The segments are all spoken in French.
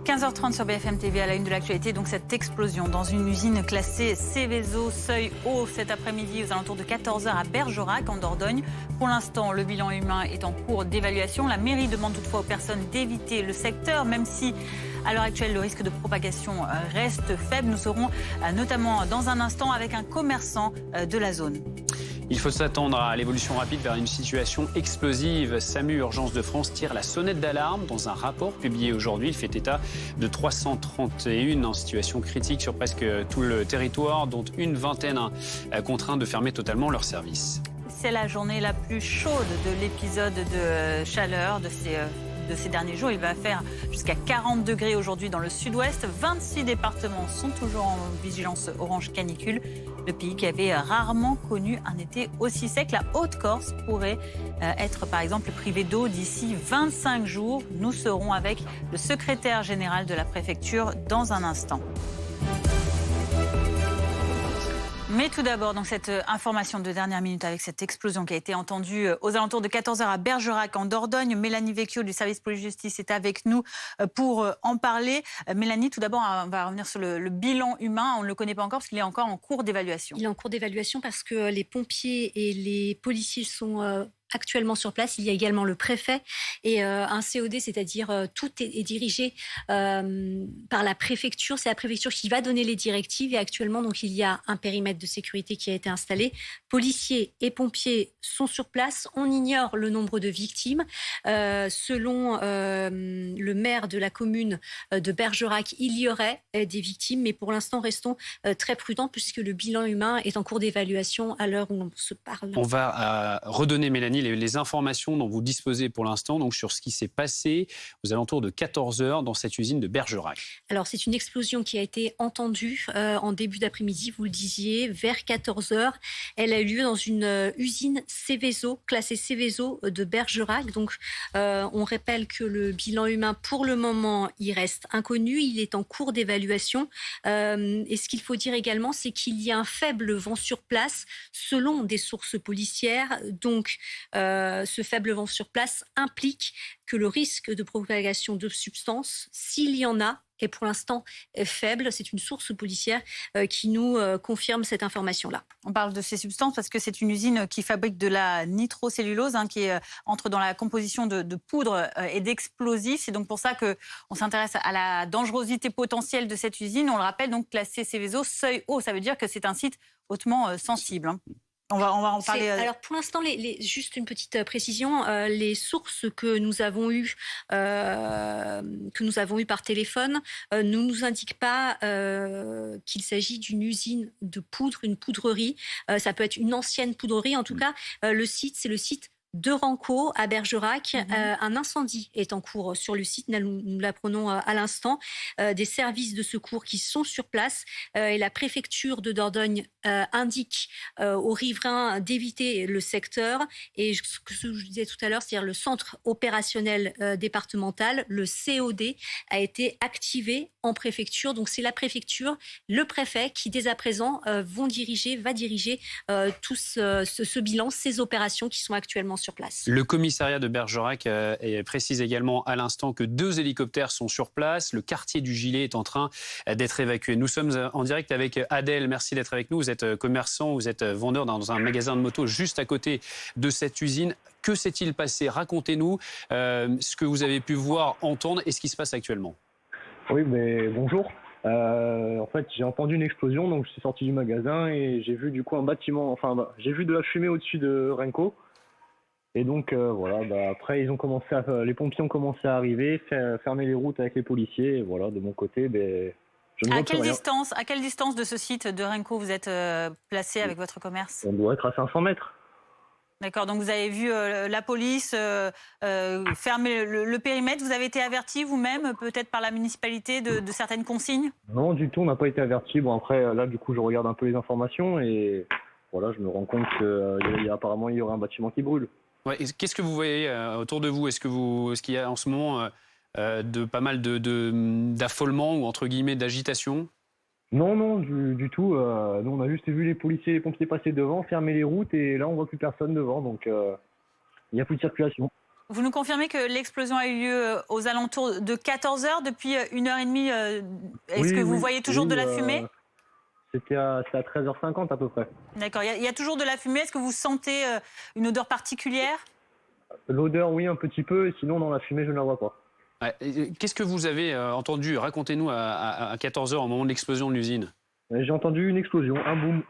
15h30 sur BFM TV à la une de l'actualité, donc cette explosion dans une usine classée Seveso seuil haut cet après-midi aux alentours de 14h à Bergerac en Dordogne. Pour l'instant, le bilan humain est en cours d'évaluation. La mairie demande toutefois aux personnes d'éviter le secteur, même si à l'heure actuelle le risque de propagation reste faible. Nous serons notamment dans un instant avec un commerçant de la zone. Il faut s'attendre à l'évolution rapide vers une situation explosive. SAMU Urgence de France tire la sonnette d'alarme. Dans un rapport publié aujourd'hui, il fait état de 331 en situation critique sur presque tout le territoire, dont une vingtaine contraints de fermer totalement leurs services. C'est la journée la plus chaude de l'épisode de chaleur de ces derniers jours. Il va faire jusqu'à 40 degrés aujourd'hui dans le sud-ouest. 26 départements sont toujours en vigilance orange canicule. Le pays qui avait rarement connu un été aussi sec. La Haute-Corse pourrait être par exemple privée d'eau d'ici 25 jours. Nous serons avec le secrétaire général de la préfecture dans un instant. Mais tout d'abord, donc cette information de dernière minute avec cette explosion qui a été entendue aux alentours de 14h à Bergerac en Dordogne. Mélanie Vecchio du service police-justice est avec nous pour en parler. Mélanie, tout d'abord, on va revenir sur le bilan humain. On ne le connaît pas encore parce qu'il est encore en cours d'évaluation. Il est en cours d'évaluation parce que les pompiers et les policiers sont actuellement sur place. Il y a également le préfet et un COD, c'est-à-dire tout est dirigé par la préfecture. C'est la préfecture qui va donner les directives et actuellement, donc, il y a un périmètre de sécurité qui a été installé. Policiers et pompiers sont sur place. On ignore le nombre de victimes. Selon le maire de la commune de Bergerac, il y aurait des victimes, mais pour l'instant, restons très prudents puisque le bilan humain est en cours d'évaluation à l'heure où on se parle. On va redonner, Mélanie, les informations dont vous disposez pour l'instant, donc sur ce qui s'est passé aux alentours de 14h dans cette usine de Bergerac. Alors, c'est une explosion qui a été entendue en début d'après-midi, vous le disiez, vers 14h. Elle a eu lieu dans une usine Seveso, classée Seveso de Bergerac. Donc, on rappelle que le bilan humain, pour le moment, il reste inconnu. Il est en cours d'évaluation. Et ce qu'il faut dire également, c'est qu'il y a un faible vent sur place, selon des sources policières. Donc, ce faible vent sur place implique que le risque de propagation de substances, s'il y en a, est pour l'instant faible. C'est une source policière qui nous confirme cette information-là. On parle de ces substances parce que c'est une usine qui fabrique de la nitrocellulose qui entre dans la composition de poudre et d'explosifs. C'est donc pour ça qu'on s'intéresse à la dangerosité potentielle de cette usine. On le rappelle, donc classée Seveso seuil haut. Ça veut dire que c'est un site hautement sensible. On va en parler. Alors pour l'instant, juste une petite précision, les sources que nous avons eues par téléphone ne nous indiquent pas qu'il s'agit d'une usine de poudre, une poudrerie. Ça peut être une ancienne poudrerie. En tout cas, le site, c'est le site de Ranco à Bergerac. Un incendie est en cours sur le site, nous l'apprenons à l'instant. Des services de secours qui sont sur place et la préfecture de Dordogne indique aux riverains d'éviter le secteur. Et ce que je disais tout à l'heure, c'est-à-dire le centre opérationnel départemental, le COD, a été activé en préfecture. Donc c'est la préfecture, le préfet qui dès à présent va diriger tout ce bilan, ces opérations qui sont actuellement sur place. Le commissariat de Bergerac précise également à l'instant que 2 hélicoptères sont sur place. Le quartier du Gilet est en train d'être évacué. Nous sommes en direct avec Adèle. Merci d'être avec nous. Vous êtes commerçant, vous êtes vendeur dans un magasin de moto juste à côté de cette usine. Que s'est-il passé? Racontez-nous ce que vous avez pu voir, entendre et ce qui se passe actuellement. Oui, mais bonjour. En fait, j'ai entendu une explosion, donc je suis sorti du magasin et j'ai vu du coup un bâtiment, j'ai vu de la fumée au-dessus de Renko. Et donc voilà, après les pompiers ont commencé à arriver, fermer les routes avec les policiers. Et voilà, de mon côté, je ne vois plus rien. À quelle distance de ce site de Renko vous êtes placé avec votre commerce? On doit être à 500 mètres. D'accord, donc vous avez vu la police fermer le périmètre. Vous avez été averti vous-même, peut-être par la municipalité, de certaines consignes? Non, du tout, on n'a pas été averti. Bon, après, là, du coup, je regarde un peu les informations et voilà, je me rends compte qu'apparemment, il y aurait un bâtiment qui brûle. Ouais, qu'est-ce que vous voyez autour de vous? Est-ce qu'il y a en ce moment pas mal d'affolement ou entre guillemets d'agitation? Non, du tout. Nous, on a juste vu les policiers et les pompiers passer devant, fermer les routes et là, on voit plus personne devant. Donc, il n'y a plus de circulation. Vous nous confirmez que l'explosion a eu lieu aux alentours de 14 heures, depuis 1h30. Est-ce que vous voyez toujours de la fumée? C'était à 13h50 à peu près. D'accord, il y a toujours de la fumée. Est-ce que vous sentez une odeur particulière? L'odeur, oui, un petit peu, et sinon, dans la fumée, je ne la vois pas. Ouais. Qu'est-ce que vous avez entendu? Racontez-nous à 14 heures, au moment de l'explosion de l'usine. J'ai entendu une explosion, un boom.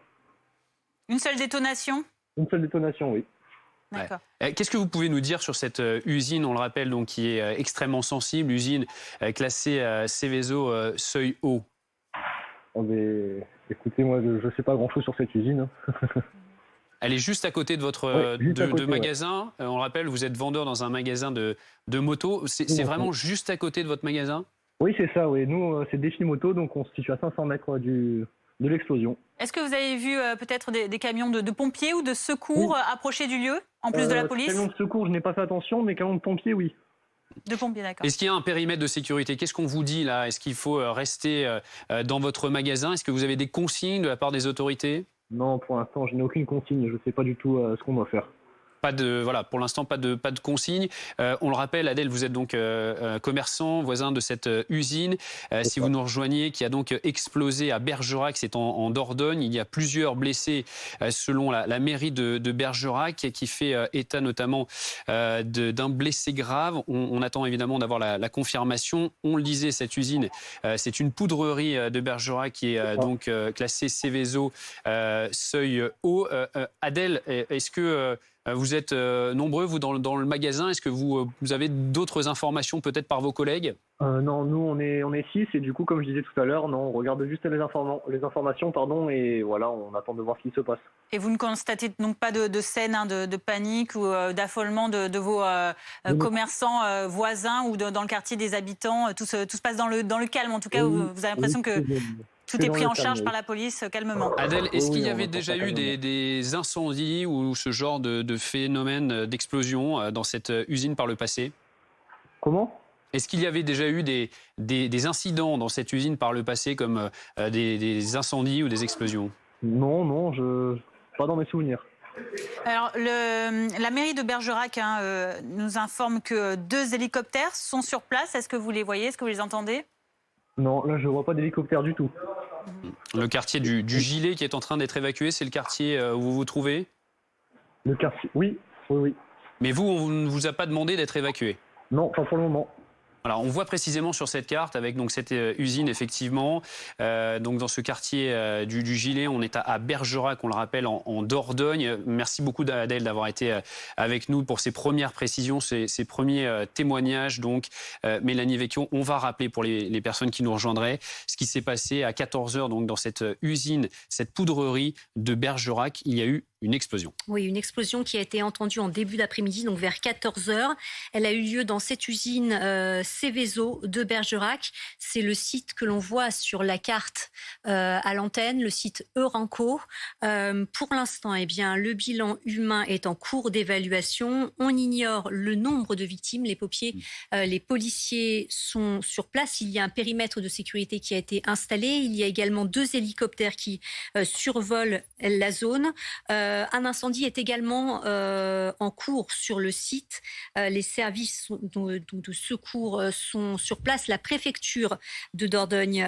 Une seule détonation? Une seule détonation, oui. D'accord. Ouais. Qu'est-ce que vous pouvez nous dire sur cette usine, on le rappelle, donc, qui est extrêmement sensible, usine classée Seveso seuil haut? Oh, mais, écoutez, moi, je ne sais pas grand-chose sur cette usine. Elle est juste à côté de votre côté, magasin. On le rappelle, vous êtes vendeur dans un magasin de motos. C'est vraiment juste à côté de votre magasin? Oui, c'est ça, oui. Nous, c'est Défi Moto, donc on se situe à 500 mètres de l'explosion. Est-ce que vous avez vu peut-être des camions de pompiers ou de secours approcher du lieu, en plus de la police? Camions de secours, je n'ai pas fait attention, mais camions de pompiers, oui. De pompiers, d'accord. Est-ce qu'il y a un périmètre de sécurité? Qu'est-ce qu'on vous dit là? Est-ce qu'il faut rester dans votre magasin? Est-ce que vous avez des consignes de la part des autorités? Non, pour l'instant, je n'ai aucune consigne. Je ne sais pas du tout ce qu'on doit faire. Pour l'instant, pas de consigne. On le rappelle, Adèle, vous êtes donc commerçant, voisin de cette usine. Si vous nous rejoignez, qui a donc explosé à Bergerac, c'est en Dordogne. Il y a plusieurs blessés selon la mairie de Bergerac, qui fait état notamment d'un blessé grave. On attend évidemment d'avoir la confirmation. On le disait, cette usine, c'est une poudrerie de Bergerac qui est donc classée Seveso seuil haut. Adèle, est-ce que vous êtes nombreux, vous, dans le magasin? Est-ce que vous avez d'autres informations, peut-être par vos collègues? Non, nous, on est 6, et du coup, comme je disais tout à l'heure, non, on regarde juste les informations, pardon, et voilà, on attend de voir ce qui se passe. Et vous ne constatez donc pas de scène de panique ou d'affolement de vos commerçants voisins ou dans le quartier des habitants? Tout se passe dans le calme, en tout cas, vous avez l'impression que tout est pris en charge par la police calmement. Adèle, est-ce qu'il y avait déjà eu des incendies ou ce genre de phénomène d'explosion dans cette usine par le passé? Comment? Est-ce qu'il y avait déjà eu des incidents dans cette usine par le passé, comme des incendies ou des explosions? Non, pas dans mes souvenirs. Alors, la mairie de Bergerac nous informe que 2 hélicoptères sont sur place. Est-ce que vous les voyez? Est-ce que vous les entendez? Non, là, je ne vois pas d'hélicoptère du tout. Le quartier du Gilet qui est en train d'être évacué, c'est le quartier où vous vous trouvez? Le quartier, oui. Mais vous, on ne vous a pas demandé d'être évacué? Non, pas pour le moment. Alors, on voit précisément sur cette carte, avec donc cette usine, effectivement, donc dans ce quartier du Gilet, on est à Bergerac, on le rappelle, en Dordogne. Merci beaucoup, Adèle, d'avoir été avec nous pour ces premières précisions, ces premiers témoignages. Donc, Mélanie Vecchio, on va rappeler pour les personnes qui nous rejoindraient ce qui s'est passé à 14 heures, donc dans cette usine, cette poudrerie de Bergerac. Il y a eu une explosion. Oui, une explosion qui a été entendue en début d'après-midi, donc vers 14 heures. Elle a eu lieu dans cette usine Seveso de Bergerac. C'est le site que l'on voit sur la carte à l'antenne, le site Eurenco. Pour l'instant, eh bien, le bilan humain est en cours d'évaluation. On ignore le nombre de victimes. Les policiers sont sur place. Il y a un périmètre de sécurité qui a été installé. Il y a également 2 hélicoptères qui survolent la zone. Un incendie est également en cours sur le site. Les services de secours sont sur place. La préfecture de Dordogne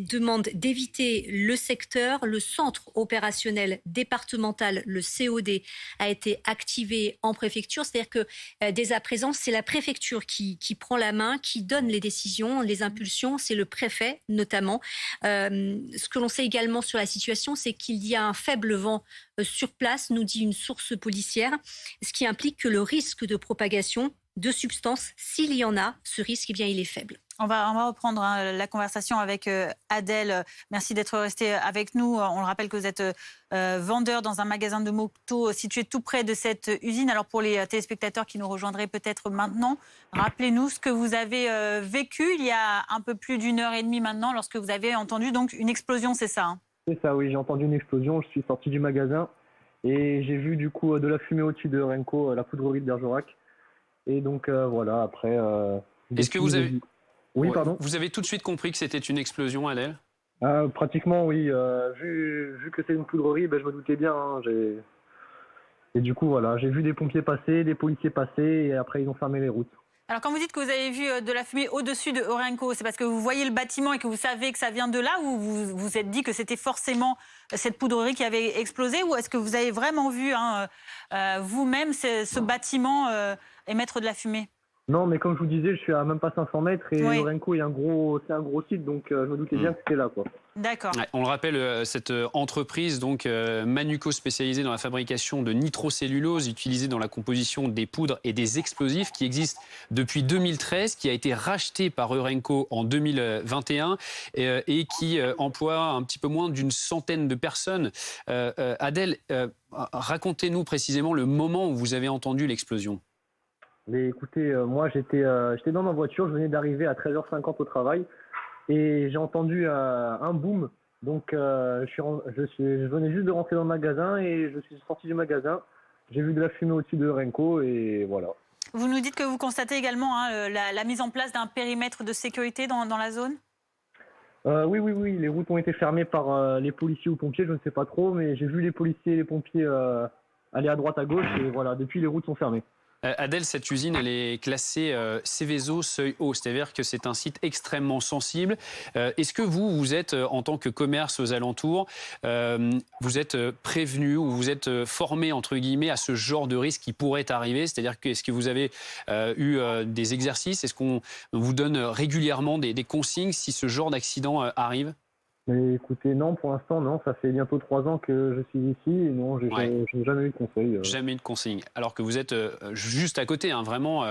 demande d'éviter le secteur. Le centre opérationnel départemental, le COD, a été activé en préfecture. C'est-à-dire que dès à présent, c'est la préfecture qui prend la main, qui donne les décisions, les impulsions. C'est le préfet notamment. Ce que l'on sait également sur la situation, c'est qu'il y a un faible vent sur place, nous dit une source policière, ce qui implique que le risque de propagation de substances, s'il y en a, ce risque, eh bien, il est faible. On va reprendre la conversation avec Adèle. Merci d'être restée avec nous. On le rappelle que vous êtes vendeur dans un magasin de motos situé tout près de cette usine. Alors pour les téléspectateurs qui nous rejoindraient peut-être maintenant, rappelez-nous ce que vous avez vécu il y a un peu plus d'1h30 maintenant, lorsque vous avez entendu donc une explosion, c'est ça, hein? C'est ça, oui, j'ai entendu une explosion, je suis sorti du magasin et j'ai vu du coup de la fumée au-dessus de Renko, la poudrerie de Bergerac. Et donc voilà, après... Est-ce que vous avez... Oui, pardon. Vous avez tout de suite compris que c'était une explosion, Adèle? Pratiquement, oui. Vu que c'est une poudrerie, je me doutais bien. Et du coup, voilà, j'ai vu des pompiers passer, des policiers passer, et après, ils ont fermé les routes. Alors, quand vous dites que vous avez vu de la fumée au-dessus de Orenco, c'est parce que vous voyez le bâtiment et que vous savez que ça vient de là, ou vous vous êtes dit que c'était forcément cette poudrerie qui avait explosé, ou est-ce que vous avez vraiment vu vous-même ce bâtiment émettre de la fumée? Non, mais comme je vous disais, je suis à même pas 500 mètres et Oui. Orenco, c'est un gros site, donc je me doutais bien que c'était là, quoi. D'accord. Ouais, on le rappelle, cette entreprise, donc Manuco, spécialisée dans la fabrication de nitrocellulose utilisée dans la composition des poudres et des explosifs, qui existe depuis 2013, qui a été rachetée par Orenco en 2021 et qui emploie un petit peu moins d'une centaine de personnes. Adèle, racontez-nous précisément le moment où vous avez entendu l'explosion. Mais écoutez, moi j'étais dans ma voiture, je venais d'arriver à 13h50 au travail et j'ai entendu un boom. Donc je venais juste de rentrer dans le magasin et je suis sorti du magasin. J'ai vu de la fumée au-dessus de Renko et voilà. Vous nous dites que vous constatez également la mise en place d'un périmètre de sécurité dans la zone? Oui, les routes ont été fermées par les policiers ou pompiers, je ne sais pas trop, mais j'ai vu les policiers et les pompiers aller à droite à gauche et voilà, depuis les routes sont fermées. Adèle, cette usine, elle est classée Seveso seuil haut, c'est-à-dire que c'est un site extrêmement sensible. Est-ce que vous êtes, en tant que commerce aux alentours, vous êtes prévenu ou vous êtes formé, entre guillemets, à ce genre de risque qui pourrait arriver? C'est-à-dire que est-ce que vous avez eu des exercices? Est-ce qu'on vous donne régulièrement des consignes si ce genre d'accident arrive? Mais écoutez, non, pour l'instant, non. Ça fait bientôt 3 ans que je suis ici et non, j'ai jamais eu de conseil. Jamais eu de consigne. Alors que vous êtes juste à côté, hein, vraiment,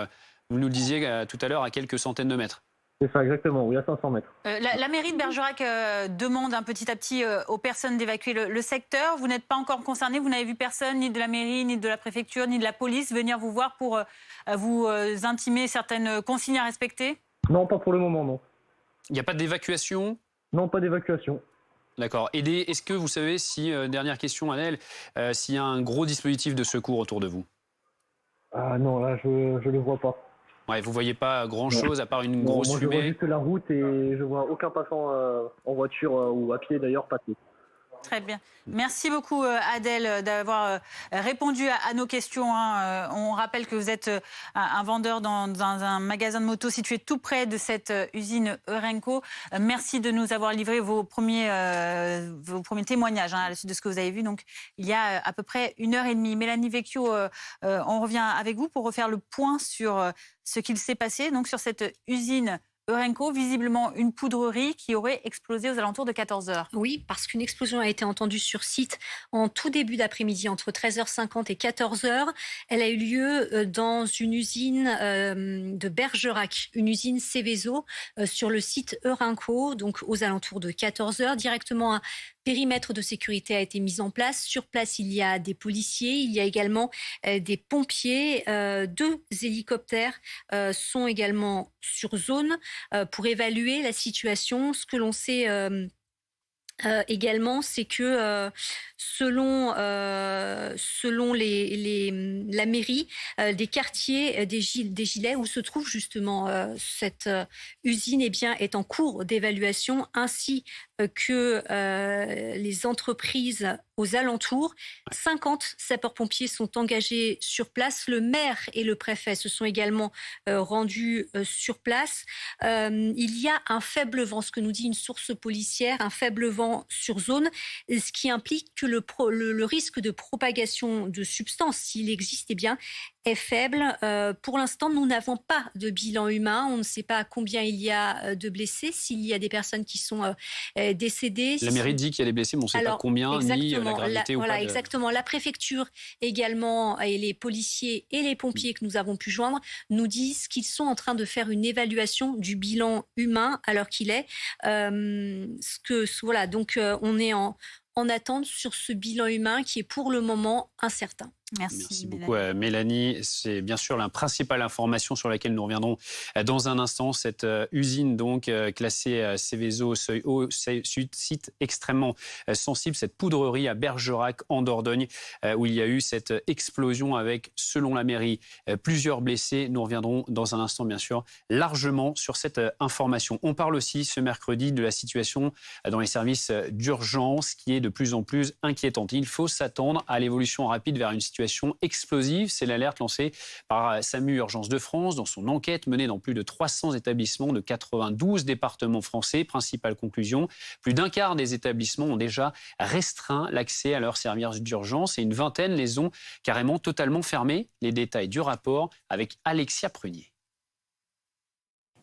vous nous le disiez tout à l'heure, à quelques centaines de mètres. C'est ça, exactement, oui, à 500 mètres. La mairie de Bergerac demande petit à petit aux personnes d'évacuer le secteur. Vous n'êtes pas encore concerné, vous n'avez vu personne, ni de la mairie, ni de la préfecture, ni de la police venir vous voir pour vous intimer certaines consignes à respecter? Non, pas pour le moment, non. Il n'y a pas d'évacuation? Non, pas d'évacuation. D'accord. Est-ce que vous savez si, dernière question Adèle, s'il y a un gros dispositif de secours autour de vous? Ah non, là, je le vois pas. Ouais, vous ne voyez pas grand-chose à part une grosse moi, fumée? je vois juste la route et je vois aucun passant en voiture ou à pied d'ailleurs passer. Très bien. Merci beaucoup Adèle d'avoir répondu à nos questions. On rappelle que vous êtes un vendeur dans un magasin de moto situé tout près de cette usine Orenco. Merci de nous avoir livré vos premiers témoignages à la suite de ce que vous avez vu. Donc, il y a à peu près 1h30. Mélanie Vecchio, on revient avec vous pour refaire le point sur ce qu'il s'est passé donc sur cette usine Orenco, visiblement une poudrerie qui aurait explosé aux alentours de 14h. Oui, parce qu'une explosion a été entendue sur site en tout début d'après-midi, entre 13h50 et 14h. Elle a eu lieu dans une usine de Bergerac, une usine Seveso, sur le site Orenco, donc aux alentours de 14h. Directement, un périmètre de sécurité a été mis en place. Sur place, il y a des policiers, il y a également des pompiers. 2 hélicoptères sont également sur zone pour évaluer la situation. Ce que l'on sait également, c'est que selon la mairie, des quartiers, des gilets où se trouve justement cette usine est en cours d'évaluation, ainsi que les entreprises aux alentours. 50 sapeurs-pompiers sont engagés sur place. Le maire et le préfet se sont également rendus sur place. Il y a un faible vent, ce que nous dit une source policière, un faible vent sur zone, ce qui implique que le risque de propagation de substances, s'il existe, est faible. Pour l'instant, nous n'avons pas de bilan humain. On ne sait pas combien il y a de blessés, s'il y a des personnes qui sont décédées. La mairie dit qu'il y a des blessés, mais on ne sait pas combien, ni la gravité ou pas. Exactement. La préfecture également, et les policiers et les pompiers que nous avons pu joindre, nous disent qu'ils sont en train de faire une évaluation du bilan humain à l'heure qu'il est. Donc on est en attente sur ce bilan humain qui est pour le moment incertain. Merci beaucoup Mélanie. C'est bien sûr la principale information sur laquelle nous reviendrons dans un instant. Cette usine donc classée Seveso seuil haut, site extrêmement sensible, cette poudrerie à Bergerac en Dordogne où il y a eu cette explosion avec, selon la mairie, plusieurs blessés. Nous reviendrons dans un instant bien sûr largement sur cette information. On parle aussi ce mercredi de la situation dans les services d'urgence qui est de plus en plus inquiétante. Il faut s'attendre à l'évolution rapide vers une situation situation explosive. C'est l'alerte lancée par SAMU Urgences de France dans son enquête menée dans plus de 300 établissements de 92 départements français. Principale conclusion, plus d'un quart des établissements ont déjà restreint l'accès à leurs services d'urgence et une vingtaine les ont carrément totalement fermés. Les détails du rapport avec Alexia Prunier.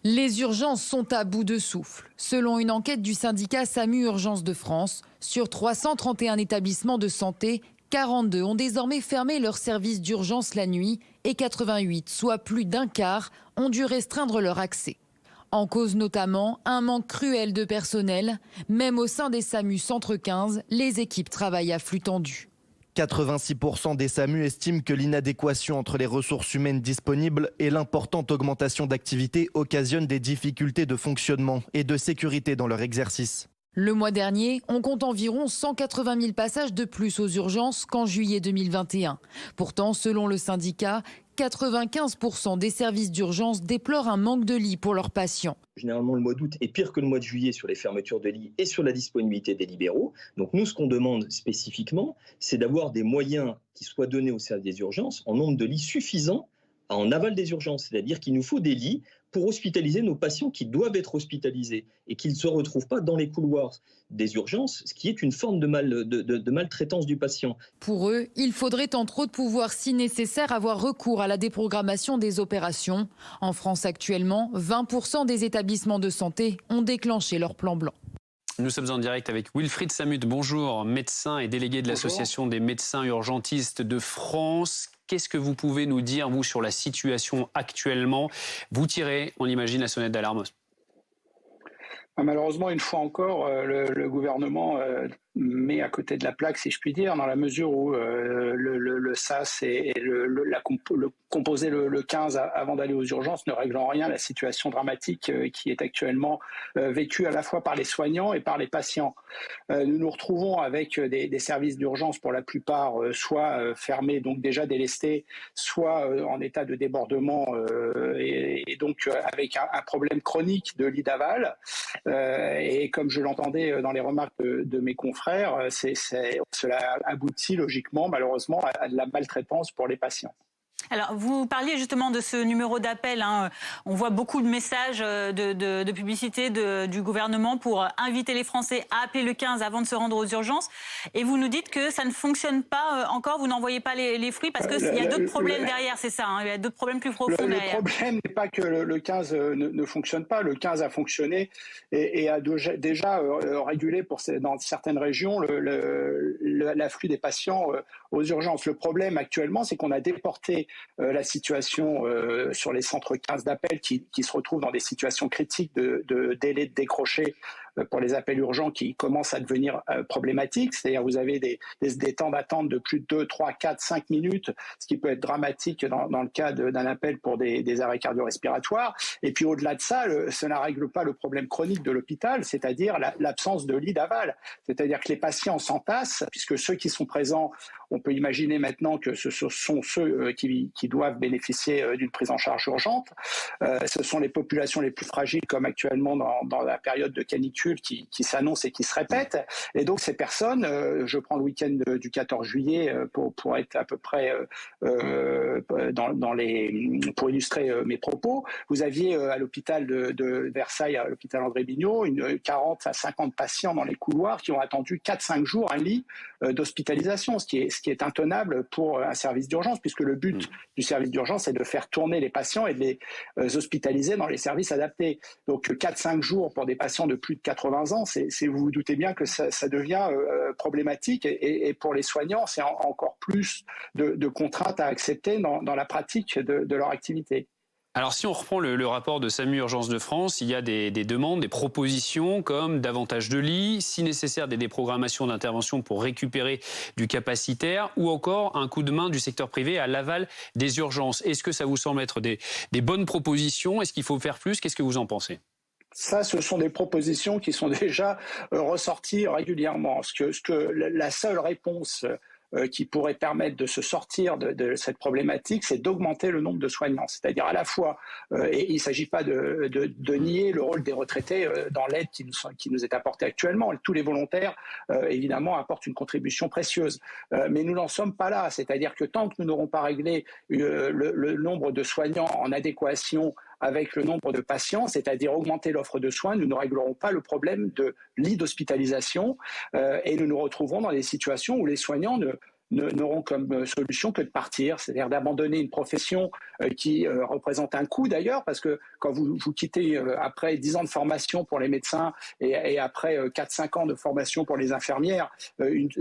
Les urgences sont à bout de souffle. Selon une enquête du syndicat SAMU Urgences de France, sur 331 établissements de santé, 42 ont désormais fermé leurs services d'urgence la nuit et 88, soit plus d'un quart, ont dû restreindre leur accès. En cause notamment un manque cruel de personnel. Même au sein des SAMU Centre 15, les équipes travaillent à flux tendu. 86% des SAMU estiment que l'inadéquation entre les ressources humaines disponibles et l'importante augmentation d'activité occasionnent des difficultés de fonctionnement et de sécurité dans leur exercice. Le mois dernier, on compte environ 180 000 passages de plus aux urgences qu'en juillet 2021. Pourtant, selon le syndicat, 95% des services d'urgence déplorent un manque de lits pour leurs patients. Généralement, le mois d'août est pire que le mois de juillet sur les fermetures de lits et sur la disponibilité des libéraux. Donc nous, ce qu'on demande spécifiquement, c'est d'avoir des moyens qui soient donnés au service des urgences en nombre de lits suffisant en aval des urgences. C'est-à-dire qu'il nous faut des lits pour hospitaliser nos patients qui doivent être hospitalisés et qu'ils ne se retrouvent pas dans les couloirs des urgences, ce qui est une forme de maltraitance du patient. Pour eux, il faudrait entre autres pouvoir, si nécessaire, avoir recours à la déprogrammation des opérations. En France actuellement, 20% des établissements de santé ont déclenché leur plan blanc. Nous sommes en direct avec Wilfried Samut. Bonjour, médecin et délégué de l'Association des médecins urgentistes de France. Qu'est-ce que vous pouvez nous dire, vous, sur la situation actuellement? Vous tirez, on l'imagine, la sonnette d'alarme. Malheureusement, une fois encore, le gouvernement met à côté de la plaque, si je puis dire, dans la mesure où le SAS et composer le 15 avant d'aller aux urgences ne règle en rien la situation dramatique qui est actuellement vécue à la fois par les soignants et par les patients. Nous nous retrouvons avec des services d'urgence pour la plupart soit fermés, donc déjà délestés, soit en état de débordement et donc avec un problème chronique de lit d'aval. Et comme je l'entendais dans les remarques de mes confrères, cela aboutit logiquement, malheureusement, à de la maltraitance pour les patients. Alors, vous parliez justement de ce numéro d'appel. On voit beaucoup de messages de publicité du gouvernement pour inviter les Français à appeler le 15 avant de se rendre aux urgences. Et vous nous dites que ça ne fonctionne pas encore, vous n'envoyez pas les fruits parce qu'il y a d'autres problèmes derrière, c'est ça, il y a d'autres problèmes plus profonds derrière. Le problème n'est pas que le 15 ne fonctionne pas. Le 15 a fonctionné et a déjà régulé dans certaines régions l'afflux des patients aux urgences. Le problème actuellement, c'est qu'on a déporté la situation sur les centres 15 d'appel qui se retrouvent dans des situations critiques de délai de décroché pour les appels urgents qui commencent à devenir problématiques. C'est-à-dire vous avez des temps d'attente de plus de 2, 3, 4, 5 minutes, ce qui peut être dramatique dans le cas d'un appel pour des arrêts cardio-respiratoires. Et puis au-delà de ça, cela ne règle pas le problème chronique de l'hôpital, c'est-à-dire l'absence de lit d'aval. C'est-à-dire que les patients s'entassent, puisque ceux qui sont présents, on peut imaginer maintenant que ce sont ceux qui doivent bénéficier d'une prise en charge urgente. Ce sont les populations les plus fragiles, comme actuellement dans la période de canicule qui s'annonce et qui se répète. Et donc ces personnes, je prends le week-end du 14 juillet pour être à peu près pour illustrer mes propos. Vous aviez à l'hôpital de Versailles, à l'hôpital André Bignot, 40 à 50 patients dans les couloirs qui ont attendu 4-5 jours un lit d'hospitalisation, ce qui est intenable pour un service d'urgence, puisque le but du service d'urgence est de faire tourner les patients et de les hospitaliser dans les services adaptés. Donc 4-5 jours pour des patients de plus de 80 ans, vous vous doutez bien que ça devient problématique et pour les soignants, c'est encore plus de contraintes à accepter dans la pratique de leur activité. Alors si on reprend le rapport de SAMU Urgences de France, il y a des demandes, des propositions comme davantage de lits, si nécessaire des déprogrammations d'intervention pour récupérer du capacitaire ou encore un coup de main du secteur privé à l'aval des urgences. Est-ce que ça vous semble être des bonnes propositions? Est-ce qu'il faut faire plus? Qu'est-ce que vous en pensez? Ça, ce sont des propositions qui sont déjà ressorties régulièrement. La seule réponse qui pourrait permettre de se sortir de cette problématique, c'est d'augmenter le nombre de soignants. C'est-à-dire à la fois, et il ne s'agit pas de nier le rôle des retraités dans l'aide qui nous est apportée actuellement. Tous les volontaires, évidemment, apportent une contribution précieuse. Mais nous n'en sommes pas là. C'est-à-dire que tant que nous n'aurons pas réglé le nombre de soignants en adéquation avec le nombre de patients, c'est-à-dire augmenter l'offre de soins, nous ne réglerons pas le problème de lits d'hospitalisation et nous nous retrouverons dans des situations où les soignants n'auront comme solution que de partir, c'est-à-dire d'abandonner une profession qui représente un coût d'ailleurs, parce que quand vous quittez après 10 ans de formation pour les médecins et après 4-5 ans de formation pour les infirmières,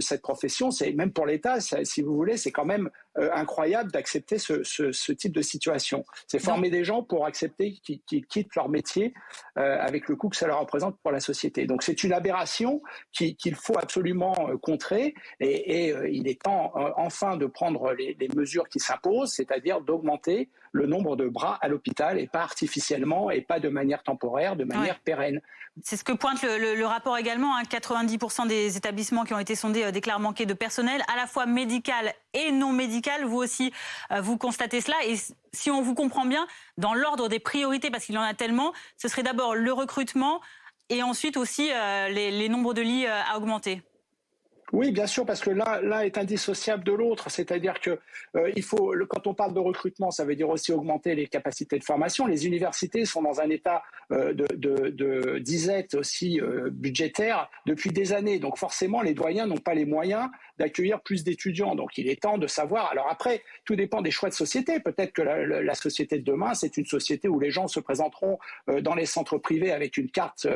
cette profession, c'est même pour l'État, si vous voulez, c'est quand même incroyable d'accepter ce type de situation. C'est former des gens pour accepter qu'ils quittent leur métier avec le coût que ça leur représente pour la société. Donc c'est une aberration qu'il faut absolument contrer et il est temps enfin de prendre les mesures qui s'imposent, c'est-à-dire d'augmenter le nombre de bras à l'hôpital et pas artificiellement et pas de manière temporaire, de manière pérenne. C'est ce que pointe le rapport également. 90% des établissements qui ont été sondés déclarent manquer de personnel, à la fois médical et non médical. Vous aussi, vous constatez cela. Et si on vous comprend bien, dans l'ordre des priorités, parce qu'il y en a tellement, ce serait d'abord le recrutement et ensuite aussi les nombres de lits à augmenter. Oui, bien sûr, parce que l'un est indissociable de l'autre. C'est-à-dire que quand on parle de recrutement, ça veut dire aussi augmenter les capacités de formation. Les universités sont dans un état de disette aussi budgétaire depuis des années. Donc forcément, les doyens n'ont pas les moyens d'accueillir plus d'étudiants. Donc il est temps de savoir. Alors après, tout dépend des choix de société. Peut-être que la société de demain, c'est une société où les gens se présenteront dans les centres privés avec une carte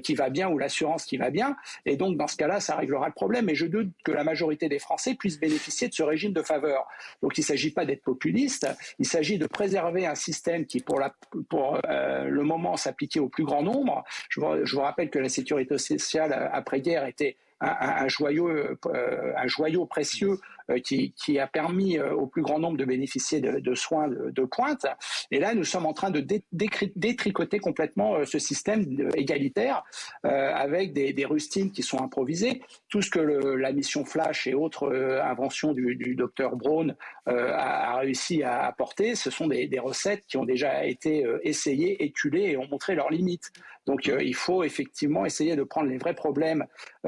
qui va bien ou l'assurance qui va bien. Et donc dans ce cas-là, ça réglera le problème. Mais je doute que la majorité des Français puissent bénéficier de ce régime de faveur. Donc il ne s'agit pas d'être populiste. Il s'agit de préserver un système qui, pour le moment, s'appliquait au plus grand nombre. Je vous rappelle que la sécurité sociale après-guerre était un joyau précieux qui a permis au plus grand nombre de bénéficier de soins de pointe. Et là, nous sommes en train de détricoter complètement ce système égalitaire avec des rustines qui sont improvisées. Tout ce que la mission Flash et autres inventions du docteur Braun a réussi à apporter, ce sont des recettes qui ont déjà été essayées, éculées et ont montré leurs limites. Donc il faut effectivement essayer de prendre les vrais problèmes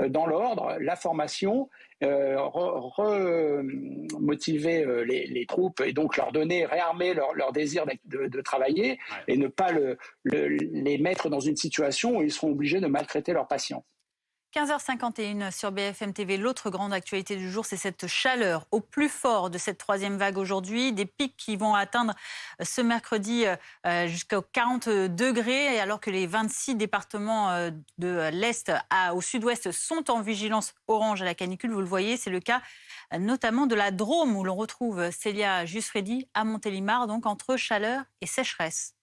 dans l'ordre, la formation, remotiver les troupes et donc leur donner, réarmer leur désir de travailler et ne pas les mettre dans une situation où ils seront obligés de maltraiter leurs patients. 15h51 sur BFM TV. L'autre grande actualité du jour, c'est cette chaleur au plus fort de cette troisième vague aujourd'hui. Des pics qui vont atteindre ce mercredi jusqu'aux 40 degrés, alors que les 26 départements de l'Est au sud-ouest sont en vigilance orange à la canicule. Vous le voyez, c'est le cas notamment de la Drôme, où l'on retrouve Célia Jusfredi à Montélimar, donc entre chaleur et sécheresse.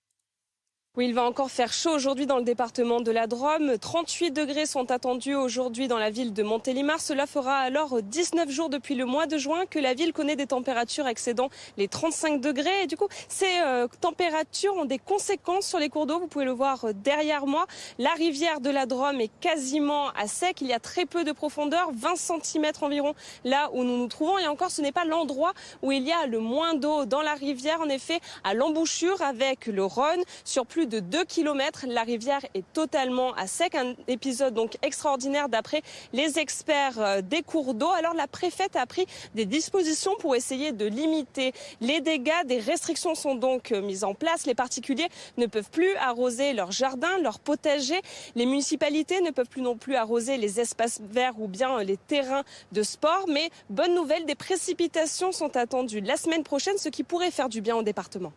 Oui, il va encore faire chaud aujourd'hui dans le département de la Drôme. 38 degrés sont attendus aujourd'hui dans la ville de Montélimar. Cela fera alors 19 jours depuis le mois de juin que la ville connaît des températures excédant les 35 degrés. Et du coup, ces températures ont des conséquences sur les cours d'eau. Vous pouvez le voir derrière moi. La rivière de la Drôme est quasiment à sec. Il y a très peu de profondeur, 20 cm environ là où nous nous trouvons. Et encore, ce n'est pas l'endroit où il y a le moins d'eau dans la rivière. En effet, à l'embouchure avec le Rhône, sur plus de 2 km, la rivière est totalement à sec. Un épisode donc extraordinaire d'après les experts des cours d'eau. Alors la préfète a pris des dispositions pour essayer de limiter les dégâts. Des restrictions sont donc mises en place. Les particuliers ne peuvent plus arroser leurs jardins, leurs potagers. Les municipalités ne peuvent plus non plus arroser les espaces verts ou bien les terrains de sport. Mais bonne nouvelle, des précipitations sont attendues la semaine prochaine, ce qui pourrait faire du bien au département.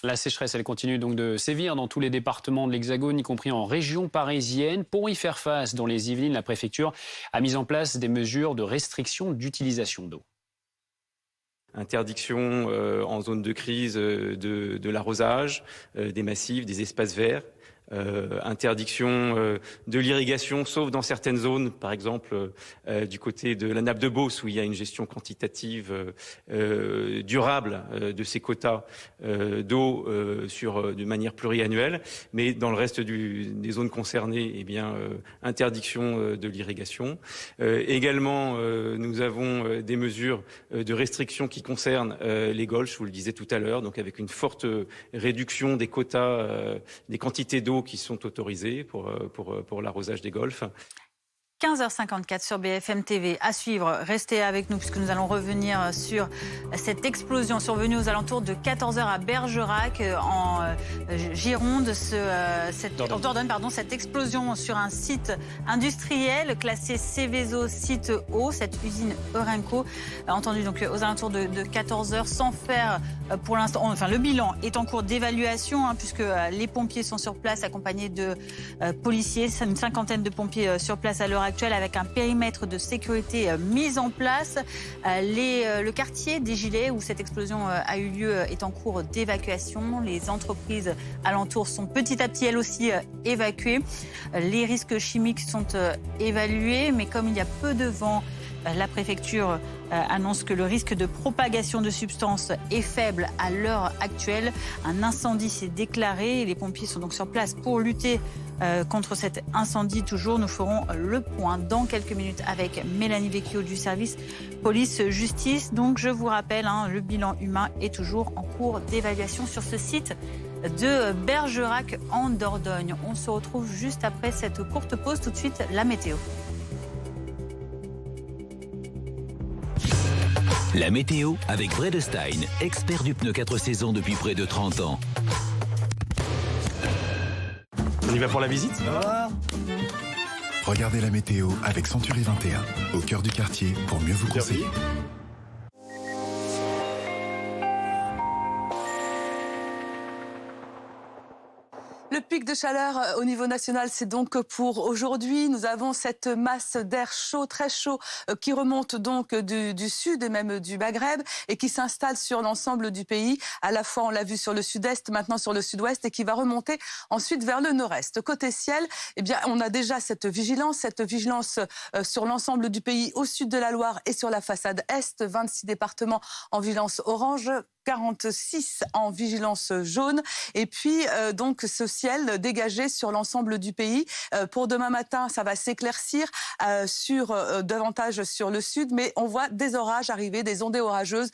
La sécheresse, elle continue donc de sévir dans tous les départements de l'Hexagone, y compris en région parisienne. Pour y faire face, dans les Yvelines, la préfecture a mis en place des mesures de restriction d'utilisation d'eau. Interdiction en zone de crise de l'arrosage, des massifs, des espaces verts. interdiction de l'irrigation, sauf dans certaines zones, par exemple du côté de la nappe de Beauce, où il y a une gestion quantitative durable de ces quotas d'eau de manière pluriannuelle. Mais dans le reste des zones concernées, eh bien, interdiction de l'irrigation. Également, nous avons des mesures de restriction qui concernent les golfs, je vous le disais tout à l'heure, donc avec une forte réduction des quotas, des quantités d'eau qui sont autorisées pour l'arrosage des golfs. 15h54 sur BFM TV. À suivre, restez avec nous puisque nous allons revenir sur cette explosion survenue aux alentours de 14h à Bergerac en Gironde. En Dordogne, cette explosion sur un site industriel classé Seveso site O, cette usine Eurenco. Entendu donc aux alentours de 14h sans faire pour l'instant, enfin le bilan est en cours d'évaluation puisque les pompiers sont sur place accompagnés de policiers, une cinquantaine de pompiers sur place à l'heure actuelle avec un périmètre de sécurité mis en place. Le quartier des Gilets où cette explosion a eu lieu est en cours d'évacuation. Les entreprises alentours sont petit à petit elles aussi évacuées. Les risques chimiques sont évalués, mais comme il y a peu de vent, la préfecture annonce que le risque de propagation de substances est faible à l'heure actuelle. Un incendie s'est déclaré et les pompiers sont donc sur place pour lutter contre cet incendie. Toujours, nous ferons le point dans quelques minutes avec Mélanie Vecchio du service police-justice. Donc je vous rappelle, le bilan humain est toujours en cours d'évaluation sur ce site de Bergerac en Dordogne. On se retrouve juste après cette courte pause. Tout de suite, la météo. La météo avec Vredestein, expert du pneu 4 saisons depuis près de 30 ans. On y va pour la visite ? Regardez la météo avec Century 21, au cœur du quartier pour mieux vous conseiller. Le pic de chaleur au niveau national, c'est donc pour aujourd'hui. Nous avons cette masse d'air chaud, très chaud, qui remonte donc du sud et même du Maghreb et qui s'installe sur l'ensemble du pays. À la fois, on l'a vu sur le sud-est, maintenant sur le sud-ouest et qui va remonter ensuite vers le nord-est. Côté ciel, eh bien, on a déjà cette vigilance sur l'ensemble du pays au sud de la Loire et sur la façade est. 26 départements en vigilance orange, 46 en vigilance jaune et puis donc ce ciel dégagé sur l'ensemble du pays. Pour demain matin, ça va s'éclaircir davantage sur le sud, mais on voit des orages arriver, des ondées orageuses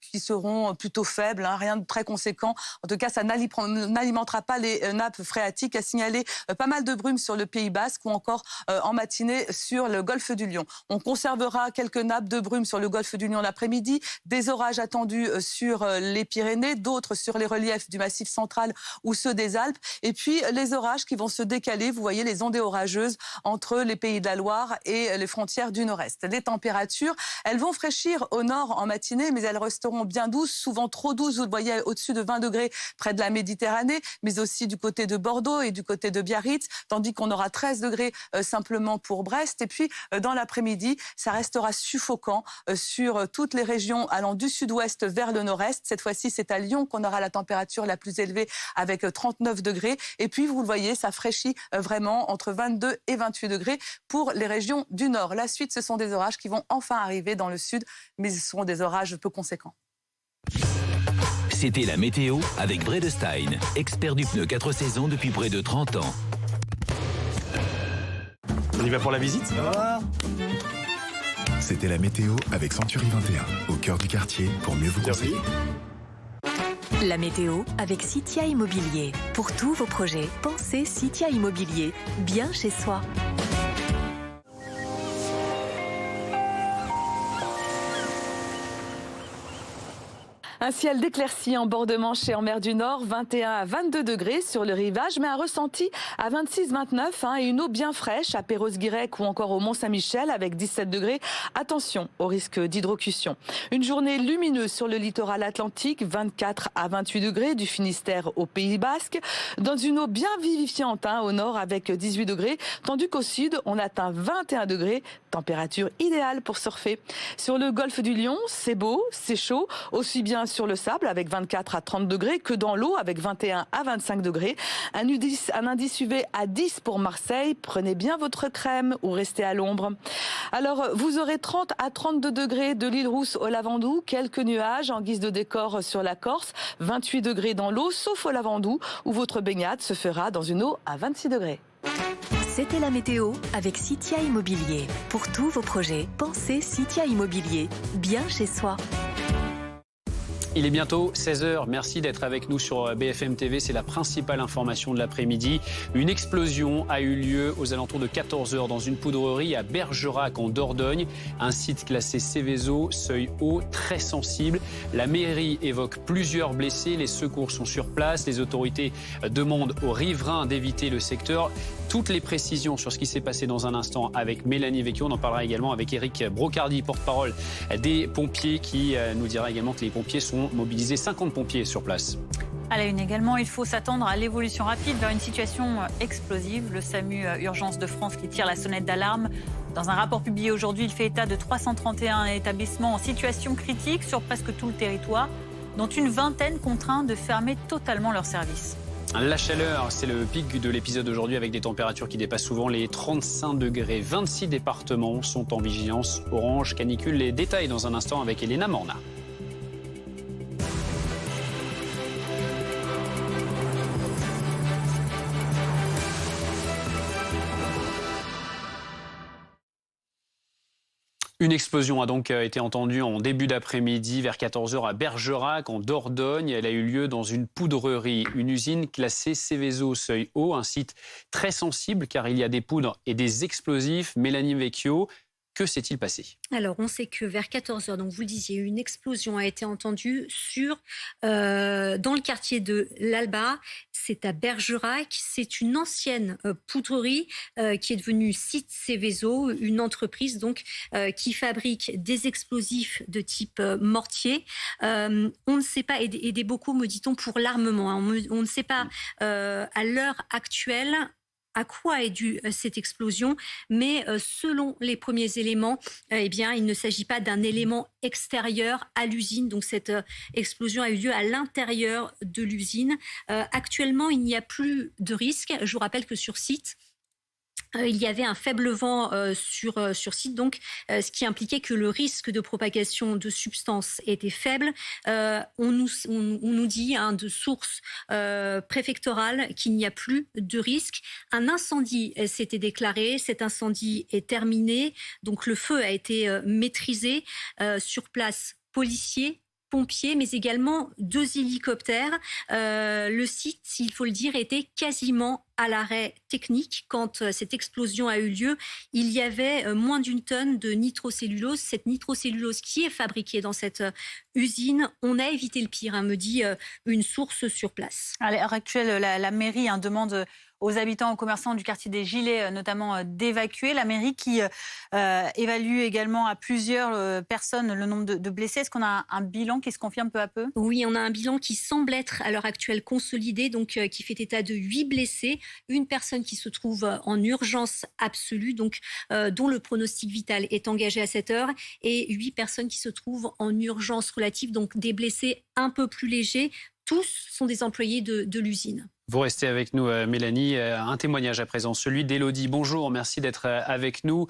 qui seront plutôt faibles, rien de très conséquent. En tout cas, ça n'alimentera pas les nappes phréatiques. À signaler pas mal de brumes sur le Pays Basque ou encore en matinée sur le golfe du Lion. On conservera quelques nappes de brumes sur le golfe du Lion l'après-midi, des orages attendus sur les Pyrénées, d'autres sur les reliefs du Massif central ou ceux des Alpes. Et puis les orages qui vont se décaler, vous voyez les ondées orageuses entre les pays de la Loire et les frontières du nord-est. Les températures, elles vont fraîchir au nord en matinée, mais elles resteront bien douces, souvent trop douces. Vous le voyez au-dessus de 20 degrés près de la Méditerranée, mais aussi du côté de Bordeaux et du côté de Biarritz, tandis qu'on aura 13 degrés simplement pour Brest. Et puis dans l'après-midi, ça restera suffocant sur toutes les régions allant du sud-ouest vers le nord-est. Cette fois-ci, c'est à Lyon qu'on aura la température la plus élevée avec 39 degrés. Et puis, vous le voyez, ça fraîchit vraiment entre 22 et 28 degrés pour les régions du nord. La suite, ce sont des orages qui vont enfin arriver dans le sud, mais ce seront des orages peu conséquents. C'était la météo avec Vredestein, expert du pneu 4 saisons depuis près de 30 ans. On y va pour la visite ? C'était la météo avec Century 21, au cœur du quartier pour mieux vous conseiller. La météo avec Citia Immobilier. Pour tous vos projets, pensez Citia Immobilier, bien chez soi. Un ciel d'éclaircies en bord de Manche et en mer du Nord, 21 à 22 degrés sur le rivage, mais un ressenti à 26-29 et une eau bien fraîche à Perros-Guirec ou encore au Mont-Saint-Michel avec 17 degrés. Attention au risque d'hydrocution. Une journée lumineuse sur le littoral atlantique, 24 à 28 degrés du Finistère au Pays Basque, dans une eau bien vivifiante au nord avec 18 degrés, tandis qu'au sud, on atteint 21 degrés, température idéale pour surfer. Sur le golfe du Lion, c'est beau, c'est chaud, aussi bien sur le sable avec 24 à 30 degrés que dans l'eau avec 21 à 25 degrés. Un indice UV à 10 pour Marseille. Prenez bien votre crème ou restez à l'ombre. Alors, vous aurez 30 à 32 degrés de l'île Rousse au Lavandou. Quelques nuages en guise de décor sur la Corse. 28 degrés dans l'eau, sauf au Lavandou, où votre baignade se fera dans une eau à 26 degrés. C'était la météo avec Citia Immobilier. Pour tous vos projets, pensez Citia Immobilier. Bien chez soi. Il est bientôt 16h. Merci d'être avec nous sur BFM TV. C'est la principale information de l'après-midi. Une explosion a eu lieu aux alentours de 14h dans une poudrerie à Bergerac en Dordogne. Un site classé Céveso, seuil haut, très sensible. La mairie évoque plusieurs blessés. Les secours sont sur place. Les autorités demandent aux riverains d'éviter le secteur. Toutes les précisions sur ce qui s'est passé dans un instant avec Mélanie Vecchio. On en parlera également avec Eric Brocardi, porte-parole des pompiers, qui nous dira également que les pompiers sont mobilisés. 50 pompiers sur place. À la une également, il faut s'attendre à l'évolution rapide vers une situation explosive. Le SAMU Urgence de France qui tire la sonnette d'alarme. Dans un rapport publié aujourd'hui, il fait état de 331 établissements en situation critique sur presque tout le territoire, dont une vingtaine contraints de fermer totalement leurs services. La chaleur, c'est le pic de l'épisode d'aujourd'hui avec des températures qui dépassent souvent les 35 degrés. 26 départements sont en vigilance orange canicule. Les détails dans un instant avec Elena Morna. Une explosion a donc été entendue en début d'après-midi vers 14h à Bergerac, en Dordogne. Elle a eu lieu dans une poudrerie, une usine classée Céveso seuil haut, un site très sensible car il y a des poudres et des explosifs. Mélanie Vecchio, que s'est-il passé ? Alors, on sait que vers 14h, donc vous le disiez, une explosion a été entendue dans le quartier de l'Alba. C'est à Bergerac. C'est une ancienne poudrerie qui est devenue site Céveso, une entreprise donc qui fabrique des explosifs de type mortier. On ne sait pas, et des bocaux, me dit-on, pour l'armement. Hein. On ne sait pas à l'heure actuelle à quoi est due cette explosion, mais selon les premiers éléments, eh bien, il ne s'agit pas d'un élément extérieur à l'usine. Donc cette explosion a eu lieu à l'intérieur de l'usine. Actuellement, il n'y a plus de risque. Je vous rappelle que sur site, il y avait un faible vent sur site, donc ce qui impliquait que le risque de propagation de substances était faible. On nous dit de sources préfectorales qu'il n'y a plus de risque. Un incendie s'était déclaré, cet incendie est terminé, donc le feu a été maîtrisé. Sur place, policiers, pompiers, mais également 2 hélicoptères. Le site, il faut le dire, était quasiment à l'arrêt technique quand cette explosion a eu lieu. Il y avait moins d'1 tonne de nitrocellulose. Cette nitrocellulose qui est fabriquée dans cette usine, on a évité le pire, me dit une source sur place. À l'heure actuelle, la mairie demande aux habitants, aux commerçants du quartier des Gilets, notamment d'évacuer. La mairie qui évalue également à plusieurs personnes le nombre de blessés. Est-ce qu'on a un bilan qui se confirme peu à peu ? Oui, on a un bilan qui semble être à l'heure actuelle consolidé, donc qui fait état de 8 blessés. Une personne qui se trouve en urgence absolue, donc dont le pronostic vital est engagé à cette heure, et 8 personnes qui se trouvent en urgence relative, donc des blessés un peu plus légers. Tous sont des employés de l'usine. Vous restez avec nous, Mélanie. Un témoignage à présent, celui d'Élodie. Bonjour, merci d'être avec nous.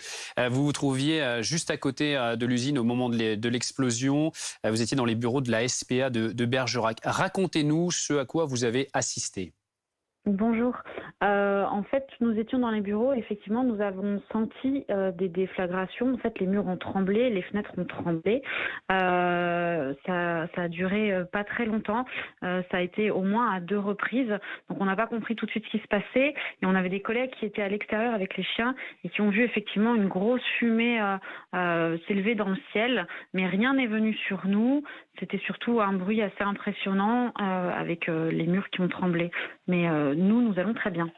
Vous vous trouviez juste à côté de l'usine au moment de l'explosion. Vous étiez dans les bureaux de la SPA de Bergerac. Racontez-nous ce à quoi vous avez assisté. Bonjour. En fait, nous étions dans les bureaux. Effectivement, nous avons senti des déflagrations. En fait, les murs ont tremblé, les fenêtres ont tremblé. Ça a duré pas très longtemps. Ça a été au moins à 2 reprises. Donc, on n'a pas compris tout de suite ce qui se passait. Et on avait des collègues qui étaient à l'extérieur avec les chiens et qui ont vu effectivement une grosse fumée s'élever dans le ciel. Mais rien n'est venu sur nous. C'était surtout un bruit assez impressionnant avec les murs qui ont tremblé. Mais nous allons très bien.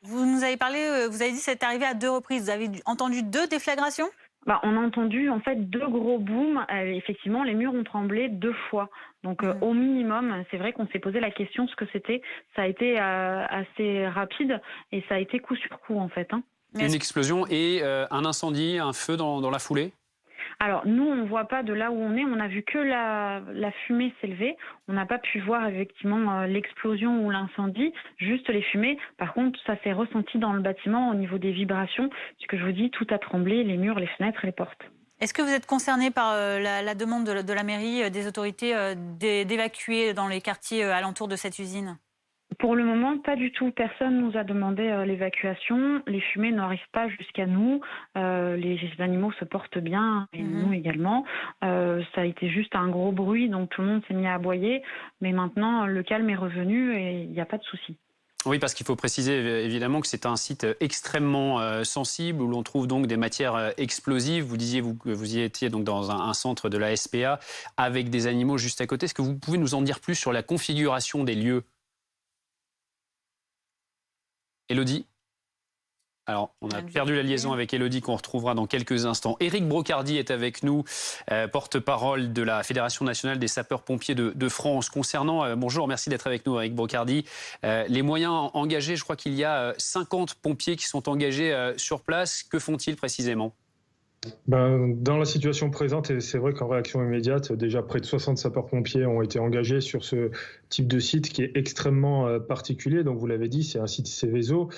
Vous nous avez parlé, vous avez dit que c'est arrivé à 2 reprises. Vous avez entendu 2 déflagrations ? On a entendu en fait 2 gros booms. Effectivement, les murs ont tremblé 2 fois. Donc au minimum, c'est vrai qu'on s'est posé la question ce que c'était. Ça a été assez rapide et ça a été coup sur coup en fait. Une explosion et un incendie, un feu dans la foulée ? Alors, nous, on ne voit pas de là où on est. On a vu que la fumée s'élever. On n'a pas pu voir effectivement l'explosion ou l'incendie, juste les fumées. Par contre, ça s'est ressenti dans le bâtiment au niveau des vibrations. Ce que je vous dis, tout a tremblé, les murs, les fenêtres et les portes. Est-ce que vous êtes concerné par la demande de la mairie, des autorités, d'évacuer dans les quartiers alentours de cette usine ? Pour le moment, pas du tout. Personne nous a demandé l'évacuation. Les fumées n'arrivent pas jusqu'à nous. Les animaux se portent bien, et nous également. Ça a été juste un gros bruit, donc tout le monde s'est mis à aboyer. Mais maintenant, le calme est revenu et il n'y a pas de souci. Oui, parce qu'il faut préciser évidemment que c'est un site extrêmement sensible où l'on trouve donc des matières explosives. Vous disiez que vous y étiez donc dans un centre de la SPA avec des animaux juste à côté. Est-ce que vous pouvez nous en dire plus sur la configuration des lieux ? Élodie ? Alors, on a perdu la liaison avec Élodie qu'on retrouvera dans quelques instants. Éric Brocardi est avec nous, porte-parole de la Fédération nationale des sapeurs-pompiers de France. Concernant, bonjour, merci d'être avec nous Éric Brocardi. Les moyens engagés, je crois qu'il y a 50 pompiers qui sont engagés sur place. Que font-ils précisément ? Dans la situation présente, et c'est vrai qu'en réaction immédiate, déjà près de 60 sapeurs-pompiers ont été engagés sur ce type de site qui est extrêmement particulier. Donc vous l'avez dit, c'est un site Seveso.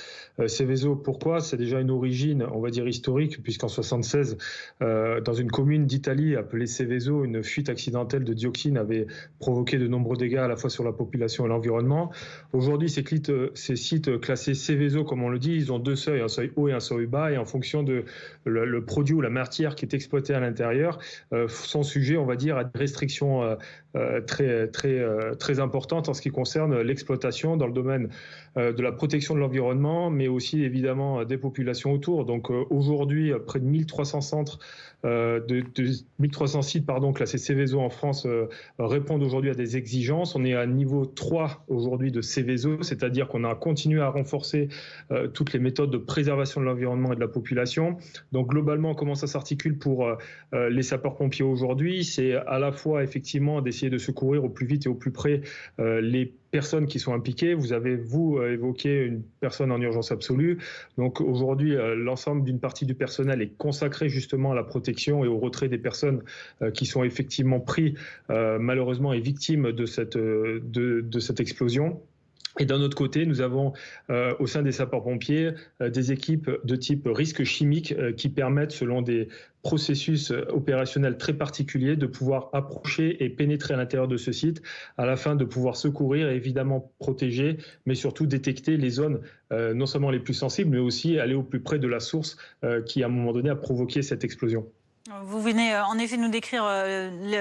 Seveso, pourquoi ? C'est déjà une origine, on va dire historique, puisqu'en 1976, dans une commune d'Italie appelée Seveso, une fuite accidentelle de dioxine avait provoqué de nombreux dégâts à la fois sur la population et l'environnement. Aujourd'hui, ces sites classés Seveso, comme on le dit, ils ont deux seuils, un seuil haut et un seuil bas, et en fonction de le produit ou la matière qui est exploitée à l'intérieur, sont sujets, on va dire, à des restrictions très importantes en ce qui concerne l'exploitation dans le domaine de la protection de l'environnement, mais aussi évidemment des populations autour. Donc aujourd'hui, près de 1300 centres, 1300 sites classés Seveso en France répondent aujourd'hui à des exigences. On est à niveau 3 aujourd'hui de Seveso, c'est-à-dire qu'on a continué à renforcer toutes les méthodes de préservation de l'environnement et de la population. Donc globalement, comment ça s'articule pour les sapeurs-pompiers aujourd'hui ? C'est à la fois effectivement d'essayer de secourir au plus vite et au plus près les personnes qui sont impliquées. Vous avez, évoqué une personne en urgence absolue. Donc aujourd'hui, l'ensemble d'une partie du personnel est consacré justement à la protection et au retrait des personnes qui sont effectivement pris malheureusement et victimes de cette explosion. Et d'un autre côté, nous avons au sein des sapeurs-pompiers des équipes de type risque chimique qui permettent, selon des processus opérationnels très particuliers, de pouvoir approcher et pénétrer à l'intérieur de ce site à la fin de pouvoir secourir et évidemment protéger, mais surtout détecter les zones non seulement les plus sensibles, mais aussi aller au plus près de la source qui, à un moment donné, a provoqué cette explosion. Vous venez en effet nous décrire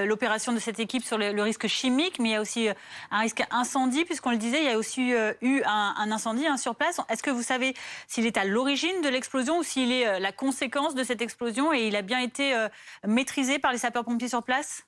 l'opération de cette équipe sur le risque chimique, mais il y a aussi un risque incendie, puisqu'on le disait, il y a aussi eu un incendie sur place. Est-ce que vous savez s'il est à l'origine de l'explosion ou s'il est la conséquence de cette explosion et il a bien été maîtrisé par les sapeurs-pompiers sur place ?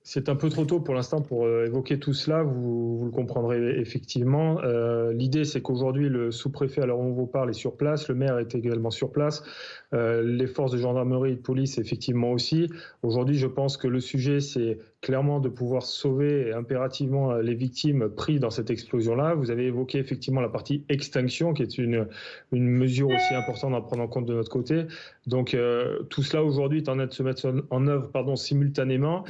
C'est un peu trop tôt pour l'instant pour évoquer tout cela, vous le comprendrez effectivement. L'idée, c'est qu'aujourd'hui, le sous-préfet, à l'heure où on vous parle, est sur place, le maire est également sur place, les forces de gendarmerie et de police, effectivement aussi. Aujourd'hui, je pense que le sujet, c'est clairement de pouvoir sauver impérativement les victimes prises dans cette explosion-là. Vous avez évoqué effectivement la partie extinction, qui est une mesure aussi importante à prendre en compte de notre côté. Donc tout cela aujourd'hui est en train de se mettre en œuvre simultanément.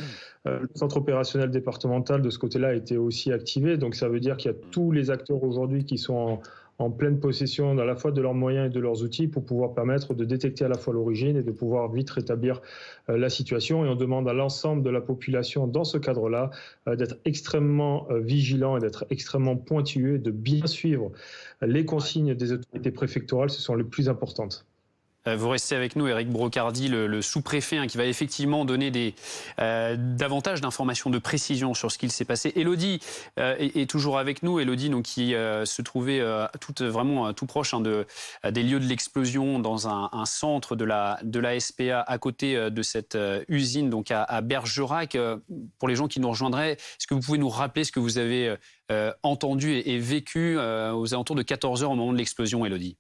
Le centre opérationnel départemental de ce côté-là a été aussi activé. Donc ça veut dire qu'il y a tous les acteurs aujourd'hui qui sont en pleine possession à la fois de leurs moyens et de leurs outils pour pouvoir permettre de détecter à la fois l'origine et de pouvoir vite rétablir la situation. Et on demande à l'ensemble de la population dans ce cadre-là d'être extrêmement vigilant et d'être extrêmement pointilleux et de bien suivre les consignes des autorités préfectorales. Ce sont les plus importantes. Vous restez avec nous, Éric Brocardi, le sous-préfet, qui va effectivement donner davantage d'informations de précision sur ce qu'il s'est passé. Élodie est toujours avec nous. Élodie, donc, qui se trouvait tout proche des lieux de l'explosion, dans un centre de la SPA à côté de cette usine, donc à Bergerac. Pour les gens qui nous rejoindraient, est-ce que vous pouvez nous rappeler ce que vous avez entendu et vécu aux alentours de 14h au moment de l'explosion, Élodie ?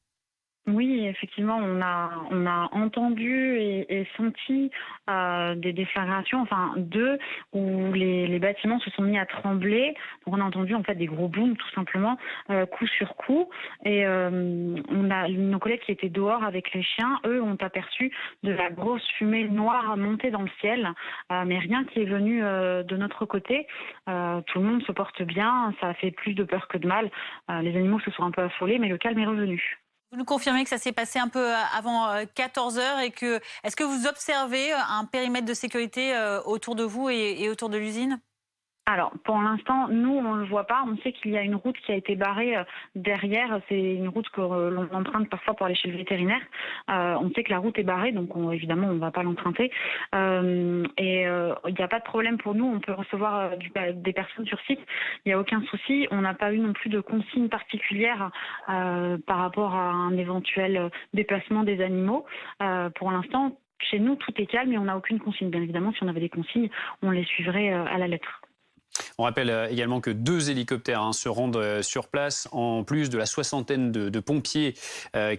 Oui, effectivement, on a entendu et senti des déflagrations, enfin deux, où les bâtiments se sont mis à trembler. Donc on a entendu en fait des gros booms tout simplement, coup sur coup. Et on a nos collègues qui étaient dehors avec les chiens, eux ont aperçu de la grosse fumée noire monter dans le ciel, mais rien qui est venu de notre côté. Tout le monde se porte bien, ça a fait plus de peur que de mal. Les animaux se sont un peu affolés, mais le calme est revenu. Vous nous confirmez que ça s'est passé un peu avant 14h et que est-ce que vous observez un périmètre de sécurité autour de vous et autour de l'usine ? Alors, pour l'instant, nous, on ne le voit pas. On sait qu'il y a une route qui a été barrée derrière. C'est une route que l'on emprunte parfois pour aller chez le vétérinaire. On sait que la route est barrée, donc évidemment, on ne va pas l'emprunter. Il n'y a pas de problème pour nous. On peut recevoir des personnes sur site. Il n'y a aucun souci. On n'a pas eu non plus de consignes particulières par rapport à un éventuel déplacement des animaux. Pour l'instant, chez nous, tout est calme et on n'a aucune consigne. Bien évidemment, si on avait des consignes, on les suivrait à la lettre. On rappelle également que 2 hélicoptères se rendent sur place, en plus de la soixantaine de pompiers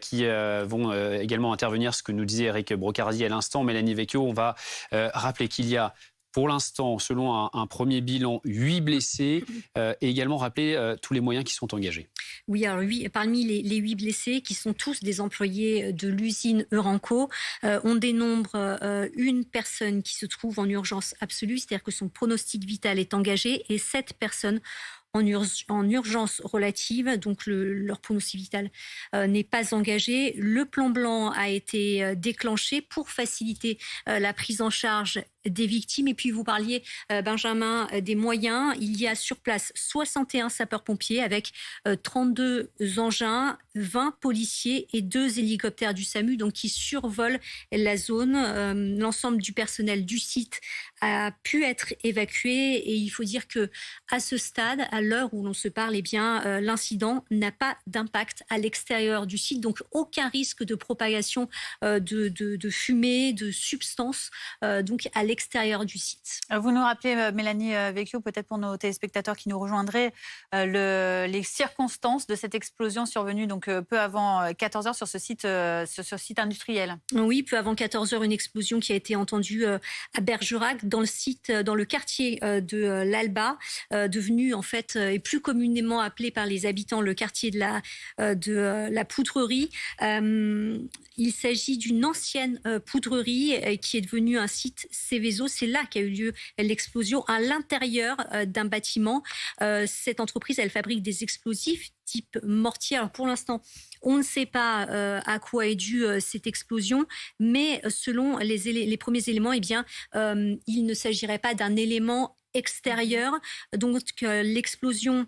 qui vont également intervenir, ce que nous disait Éric Brocardi à l'instant. Mélanie Vecchio, on va rappeler qu'il y a pour l'instant, selon un premier bilan, 8 blessés et également rappeler tous les moyens qui sont engagés. Oui, alors parmi les 8 blessés, qui sont tous des employés de l'usine Eurenco, on dénombre une personne qui se trouve en urgence absolue, c'est-à-dire que son pronostic vital est engagé, et 7 personnes en urgence relative, donc leur pronostic vital n'est pas engagé. Le plan blanc a été déclenché pour faciliter la prise en charge des victimes. Et puis vous parliez, Benjamin, des moyens. Il y a sur place 61 sapeurs-pompiers avec 32 engins, 20 policiers et 2 hélicoptères du SAMU donc qui survolent la zone. L'ensemble du personnel du site a pu être évacué et il faut dire que à ce stade, à l'heure où l'on se parle, eh bien, l'incident n'a pas d'impact à l'extérieur du site, donc aucun risque de propagation de fumée, de substances donc à l'extérieur du site. Vous nous rappelez, Mélanie Vecchio, peut-être pour nos téléspectateurs qui nous rejoindraient, les circonstances de cette explosion survenue donc peu avant 14h sur ce site industriel. Oui, peu avant 14h, une explosion qui a été entendue à Bergerac, dans le quartier de l'Alba, devenu en fait et plus communément appelé par les habitants le quartier de la poudrerie. Il s'agit d'une ancienne poudrerie qui est devenue un site Seveso. C'est là qu'a eu lieu l'explosion, à l'intérieur d'un bâtiment. Cette entreprise, elle fabrique des explosifs type mortier. Alors pour l'instant, on ne sait pas à quoi est due cette explosion, mais selon les premiers éléments, eh bien, il ne s'agirait pas d'un élément extérieur. Donc l'explosion,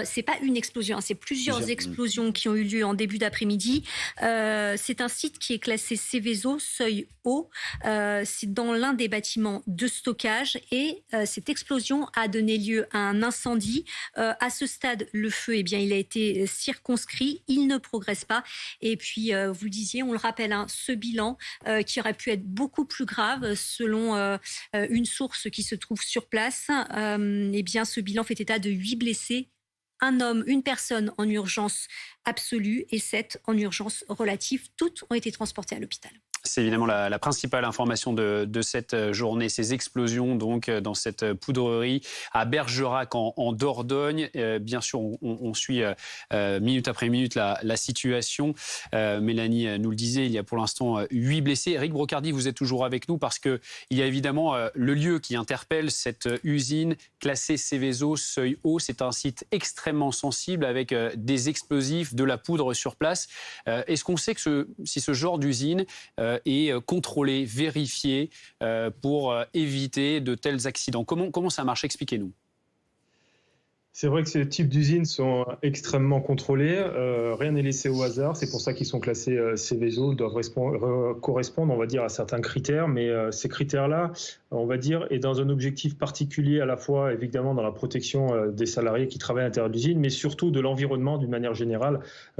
c'est pas une explosion, c'est plusieurs explosions qui ont eu lieu en début d'après-midi. C'est un site qui est classé Seveso, seuil haut. C'est dans l'un des bâtiments de stockage et cette explosion a donné lieu à un incendie. À ce stade, le feu, eh bien, il a été circonscrit, il ne progresse pas. Et puis, vous le disiez, on le rappelle, ce bilan qui aurait pu être beaucoup plus grave selon une source qui se trouve sur place. Eh bien, ce bilan fait état de 8 blessés. Un homme, une personne en urgence absolue et 7 en urgence relative. Toutes ont été transportées à l'hôpital. C'est évidemment la principale information de cette journée, ces explosions donc dans cette poudrerie à Bergerac en Dordogne. Bien sûr, on suit minute après minute la situation. Mélanie nous le disait, il y a pour l'instant 8 blessés. Éric Brocardi, vous êtes toujours avec nous parce qu'il y a évidemment le lieu qui interpelle, cette usine classée Seveso, seuil haut. C'est un site extrêmement sensible avec des explosifs, de la poudre sur place. Est-ce qu'on sait que si ce genre d'usine et contrôler, vérifier pour éviter de tels accidents. Comment ça marche? Expliquez-nous. C'est vrai que ces types d'usines sont extrêmement contrôlés, rien n'est laissé au hasard, c'est pour ça qu'ils sont classés Seveso, doivent correspondre, on va dire, à certains critères, mais ces critères-là, on va dire, est dans un objectif particulier à la fois, évidemment, dans la protection des salariés qui travaillent à l'intérieur de l'usine, mais surtout de l'environnement d'une manière générale,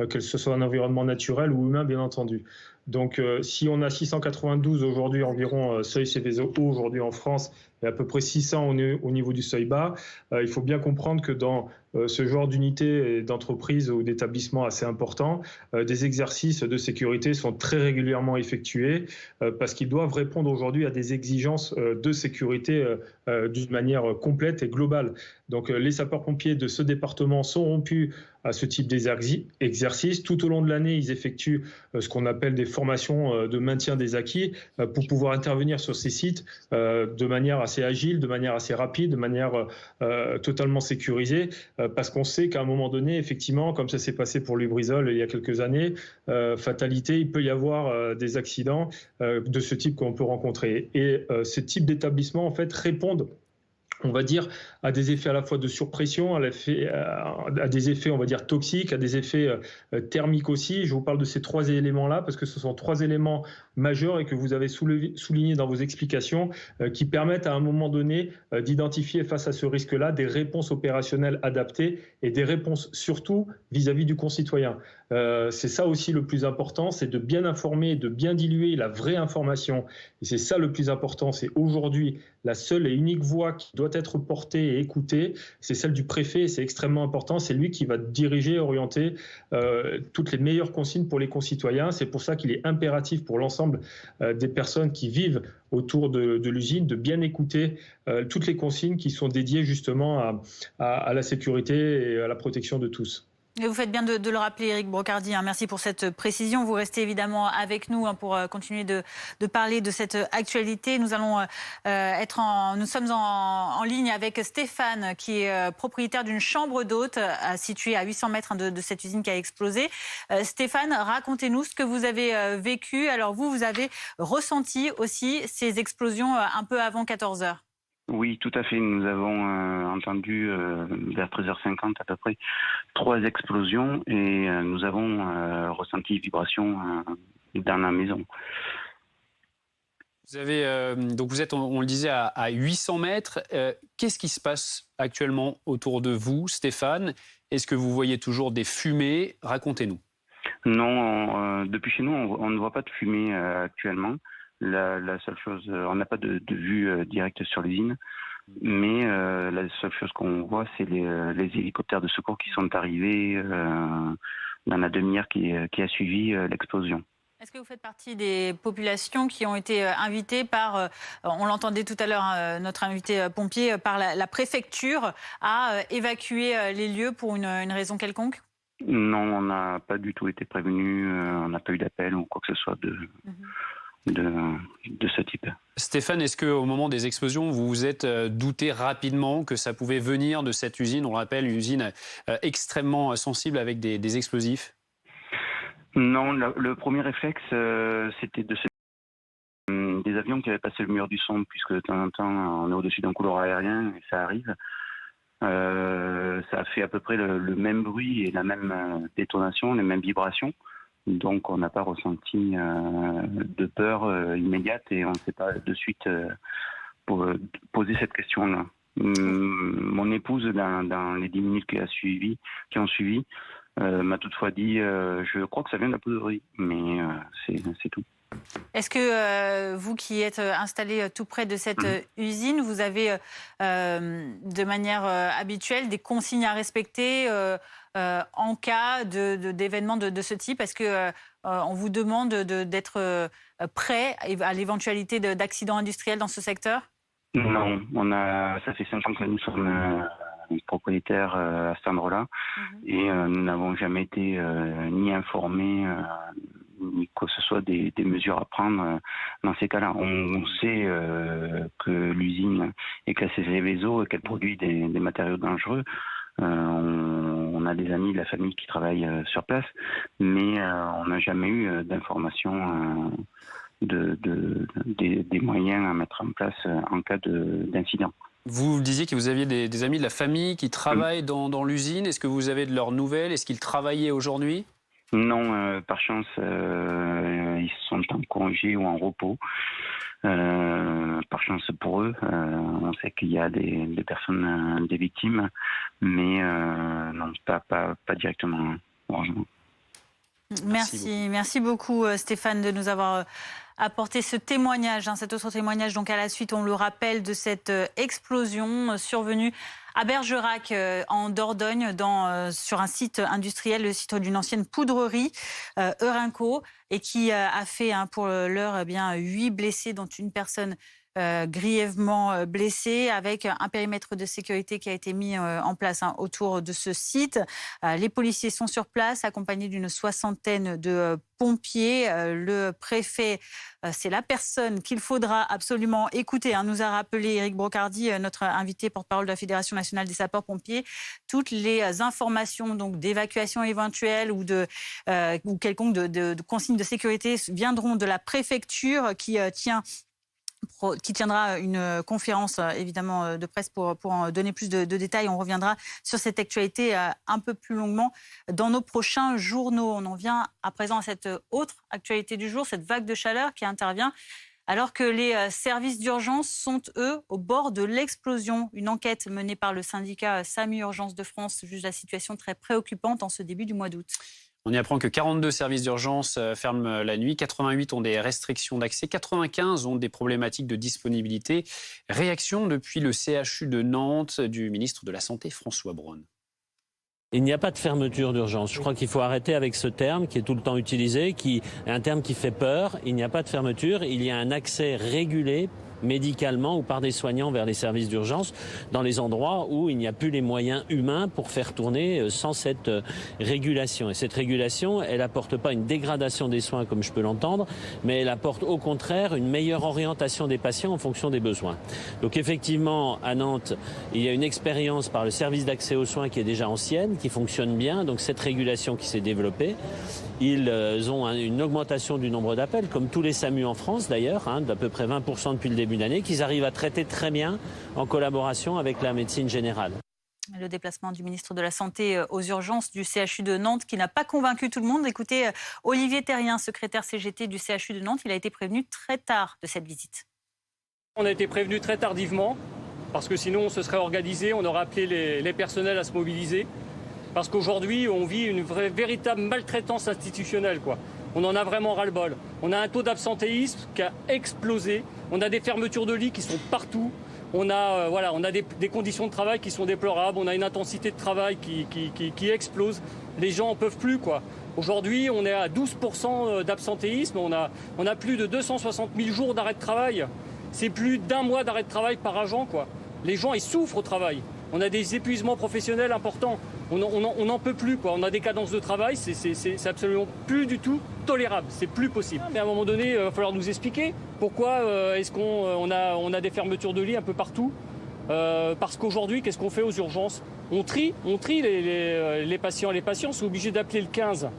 que ce soit un environnement naturel ou humain, bien entendu. Donc, si on a 692 aujourd'hui environ seuil Seveso aujourd'hui en France, et à peu près 600 au niveau du seuil bas. Il faut bien comprendre que dans ce genre d'unité et d'entreprise ou d'établissement assez important, des exercices de sécurité sont très régulièrement effectués parce qu'ils doivent répondre aujourd'hui à des exigences de sécurité d'une manière complète et globale. Donc les sapeurs-pompiers de ce département sont rompus à ce type d'exercice. Tout au long de l'année, ils effectuent ce qu'on appelle des formations de maintien des acquis pour pouvoir intervenir sur ces sites de manière assez agile, de manière assez rapide, de manière totalement sécurisée, parce qu'on sait qu'à un moment donné, effectivement, comme ça s'est passé pour Lubrizol il y a quelques années, fatalité, il peut y avoir des accidents de ce type qu'on peut rencontrer. Et ce type d'établissement, en fait, répondent, on va dire, à des effets à la fois de surpression, à des effets, on va dire, toxiques, à des effets thermiques aussi. Je vous parle de ces 3 éléments-là parce que ce sont 3 éléments majeurs et que vous avez soulignés dans vos explications qui permettent à un moment donné d'identifier face à ce risque-là des réponses opérationnelles adaptées et des réponses surtout vis-à-vis du concitoyen. C'est ça aussi le plus important, c'est de bien informer, de bien diluer la vraie information. Et c'est ça le plus important, c'est aujourd'hui la seule et unique voix qui doit être portée et écoutée, c'est celle du préfet, et c'est extrêmement important, c'est lui qui va diriger, orienter toutes les meilleures consignes pour les concitoyens. C'est pour ça qu'il est impératif pour l'ensemble des personnes qui vivent autour de l'usine de bien écouter toutes les consignes qui sont dédiées justement à la sécurité et à la protection de tous. Et vous faites bien de le rappeler, Éric Brocardi. Merci pour cette précision. Vous restez évidemment avec nous pour continuer de parler de cette actualité. Nous allons nous sommes en ligne avec Stéphane, qui est propriétaire d'une chambre d'hôte située à 800 mètres de cette usine qui a explosé. Stéphane, racontez-nous ce que vous avez vécu. Alors vous avez ressenti aussi ces explosions un peu avant 14 h. Oui, tout à fait. Nous avons entendu vers 13h50 à peu près 3 explosions et nous avons ressenti vibrations dans la maison. Vous avez donc vous êtes, on le disait, à 800 mètres. Qu'est-ce qui se passe actuellement autour de vous, Stéphane? Est-ce que vous voyez toujours des fumées? Racontez-nous. Non, depuis chez nous, on ne voit pas de fumée actuellement. La seule chose, on n'a pas de vue directe sur l'usine, mais la seule chose qu'on voit, c'est les hélicoptères de secours qui sont arrivés dans la demi-heure qui a suivi l'explosion. Est-ce que vous faites partie des populations qui ont été invitées par, on l'entendait tout à l'heure, notre invité pompier, par la préfecture à évacuer les lieux pour une raison quelconque? Non, on n'a pas du tout été prévenu, on n'a pas eu d'appel ou quoi que ce soit de ce type. Stéphane, est-ce qu'au moment des explosions, vous vous êtes douté rapidement que ça pouvait venir de cette usine? On le rappelle, une usine extrêmement sensible avec des explosifs. Non, le premier réflexe, c'était des avions qui avaient passé le mur du son, puisque de temps en temps, on est au-dessus d'un couloir aérien et ça arrive. Ça a fait à peu près le même bruit et la même détonation, les mêmes vibrations. Donc on n'a pas ressenti de peur immédiate et on ne s'est pas de suite posé cette question-là. Mon épouse, dans les 10 minutes qui ont suivi, m'a toutefois dit je crois que ça vient de la poudrerie, mais c'est tout. Est-ce que vous qui êtes installé tout près de cette usine, vous avez de manière habituelle des consignes à respecter en cas d'événements de ce type? Est-ce que on vous demande d'être prêt à l'éventualité d'accidents industriels dans ce secteur? Non, ça fait 5 ans que nous sommes propriétaires à cet endroit-là et nous n'avons jamais été ni informés ni que ce soit des mesures à prendre dans ces cas-là. On sait que l'usine est classée Seveso et qu'elle produit des matériaux dangereux. On a des amis de la famille qui travaillent sur place, mais on n'a jamais eu d'informations des moyens à mettre en place en cas d'incident. Vous disiez que vous aviez des amis de la famille qui travaillent dans l'usine. Est-ce que vous avez de leurs nouvelles? Est-ce qu'ils travaillaient aujourd'hui? Non, par chance, ils sont en congé ou en repos. Par chance pour eux, on sait qu'il y a des personnes, des victimes, mais non, pas directement, heureusement. Merci beaucoup Stéphane de nous avoir apporter ce témoignage, cet autre témoignage, donc à la suite, on le rappelle, de cette explosion survenue à Bergerac, en Dordogne, sur un site industriel, le site d'une ancienne poudrerie, Eurenco, et qui a fait pour l'heure 8 blessés, dont une personne grièvement blessée, avec un périmètre de sécurité qui a été mis en place autour de ce site. Les policiers sont sur place, accompagnés d'une 60aine de pompiers. Le préfet, c'est la personne qu'il faudra absolument écouter, nous a rappelé Éric Brocardi, notre invité porte-parole de la Fédération nationale des sapeurs-pompiers. Toutes les informations donc d'évacuation éventuelle ou quelconque de consignes de sécurité viendront de la préfecture qui tiendra une conférence évidemment de presse pour en donner plus de détails. On reviendra sur cette actualité un peu plus longuement dans nos prochains journaux. On en vient à présent à cette autre actualité du jour, cette vague de chaleur qui intervient alors que les services d'urgence sont, eux, au bord de l'explosion. Une enquête menée par le syndicat SAMU Urgence de France juge la situation très préoccupante en ce début du mois d'août. On y apprend que 42 services d'urgence ferment la nuit, 88 ont des restrictions d'accès, 95 ont des problématiques de disponibilité. Réaction depuis le CHU de Nantes du ministre de la Santé, François Braun. Il n'y a pas de fermeture d'urgence. Je crois qu'il faut arrêter avec ce terme qui est tout le temps utilisé, qui est un terme qui fait peur. Il n'y a pas de fermeture, il y a un accès régulé médicalement ou par des soignants vers les services d'urgence dans les endroits où il n'y a plus les moyens humains pour faire tourner sans cette régulation. Et cette régulation, elle apporte pas une dégradation des soins comme je peux l'entendre, mais elle apporte au contraire une meilleure orientation des patients en fonction des besoins. Donc effectivement, à Nantes, il y a une expérience par le service d'accès aux soins qui est déjà ancienne, qui fonctionne bien, donc cette régulation qui s'est développée. Ils ont une augmentation du nombre d'appels, comme tous les SAMU en France d'ailleurs, d'à peu près 20% depuis le début d'année, qu'ils arrivent à traiter très bien en collaboration avec la médecine générale. Le déplacement du ministre de la Santé aux urgences du CHU de Nantes qui n'a pas convaincu tout le monde. Écoutez, Olivier Terrien, secrétaire CGT du CHU de Nantes, il a été prévenu très tard de cette visite. On a été prévenu très tardivement, parce que sinon on se serait organisé, on aurait appelé les personnels à se mobiliser. Parce qu'aujourd'hui, on vit une véritable maltraitance institutionnelle, quoi. On en a vraiment ras-le-bol. On a un taux d'absentéisme qui a explosé. On a des fermetures de lits qui sont partout. On a des conditions de travail qui sont déplorables. On a une intensité de travail qui explose. Les gens n'en peuvent plus, quoi. Aujourd'hui, on est à 12% d'absentéisme. On a plus de 260 000 jours d'arrêt de travail. C'est plus d'1 mois d'arrêt de travail par agent, quoi. Les gens, ils souffrent au travail. On a des épuisements professionnels importants. On n'en peut plus, quoi. On a des cadences de travail, c'est absolument plus du tout tolérable. C'est plus possible. Mais à un moment donné, il va falloir nous expliquer pourquoi est-ce qu'on a des fermetures de lits un peu partout. Parce qu'aujourd'hui, qu'est-ce qu'on fait aux urgences ? On trie les patients. Les patients sont obligés d'appeler le 15.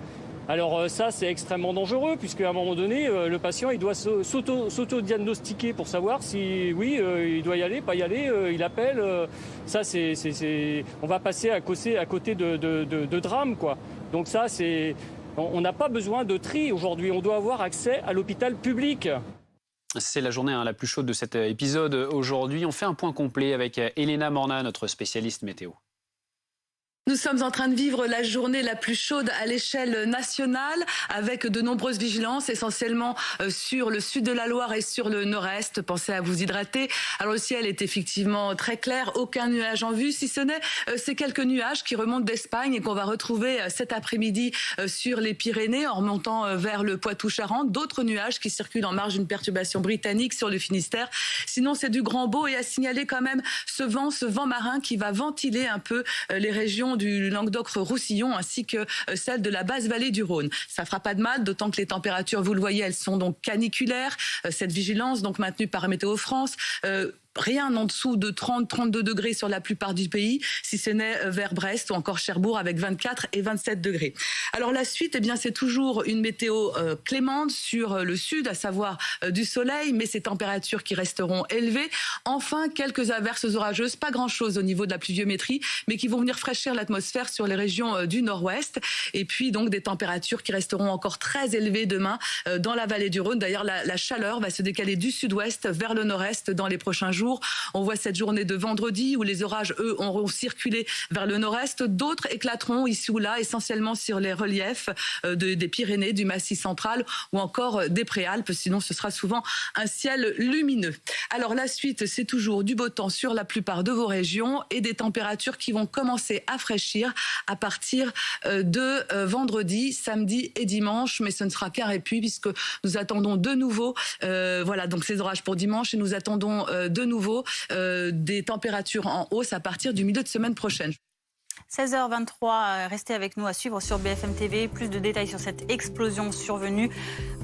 Alors ça, c'est extrêmement dangereux, puisqu'à un moment donné, le patient il doit s'auto-diagnostiquer pour savoir si, oui, il doit y aller, pas y aller, il appelle. Ça, on va passer à côté de drames, quoi. Donc ça, on n'a pas besoin de tri aujourd'hui. On doit avoir accès à l'hôpital public. C'est la journée la plus chaude de cet épisode aujourd'hui. On fait un point complet avec Elena Morna, notre spécialiste météo. Nous sommes en train de vivre la journée la plus chaude à l'échelle nationale avec de nombreuses vigilances, essentiellement sur le sud de la Loire et sur le nord-est. Pensez à vous hydrater. Alors le ciel est effectivement très clair, aucun nuage en vue, si ce n'est ces quelques nuages qui remontent d'Espagne et qu'on va retrouver cet après-midi sur les Pyrénées en remontant vers le Poitou-Charentes. D'autres nuages qui circulent en marge d'une perturbation britannique sur le Finistère. Sinon, c'est du grand beau et à signaler quand même ce vent marin qui va ventiler un peu les régions du Languedoc-Roussillon ainsi que celle de la basse vallée du Rhône. Ça fera pas de mal, d'autant que les températures, vous le voyez, elles sont donc caniculaires. Cette vigilance donc maintenue par Météo France. Rien en dessous de 30-32 degrés sur la plupart du pays, si ce n'est vers Brest ou encore Cherbourg avec 24 et 27 degrés. Alors la suite, c'est toujours une météo clémente sur le sud, à savoir du soleil, mais ces températures qui resteront élevées. Enfin, quelques averses orageuses, pas grand-chose au niveau de la pluviométrie, mais qui vont venir fraîchir l'atmosphère sur les régions du nord-ouest. Et puis donc des températures qui resteront encore très élevées demain dans la vallée du Rhône. D'ailleurs, la chaleur va se décaler du sud-ouest vers le nord-est dans les prochains jours jours. On voit cette journée de vendredi où les orages, eux, auront circulé vers le nord-est. D'autres éclateront ici ou là, essentiellement sur les reliefs des Pyrénées, du Massif central ou encore des Préalpes. Sinon, ce sera souvent un ciel lumineux. Alors la suite, c'est toujours du beau temps sur la plupart de vos régions et des températures qui vont commencer à fraîchir à partir de vendredi, samedi et dimanche. Mais ce ne sera qu'un répit puisque nous attendons de nouveau, voilà, donc ces orages pour dimanche et nous attendons de nouveau des températures en hausse à partir du milieu de semaine prochaine. 16h23, restez avec nous à suivre sur BFM TV. Plus de détails sur cette explosion survenue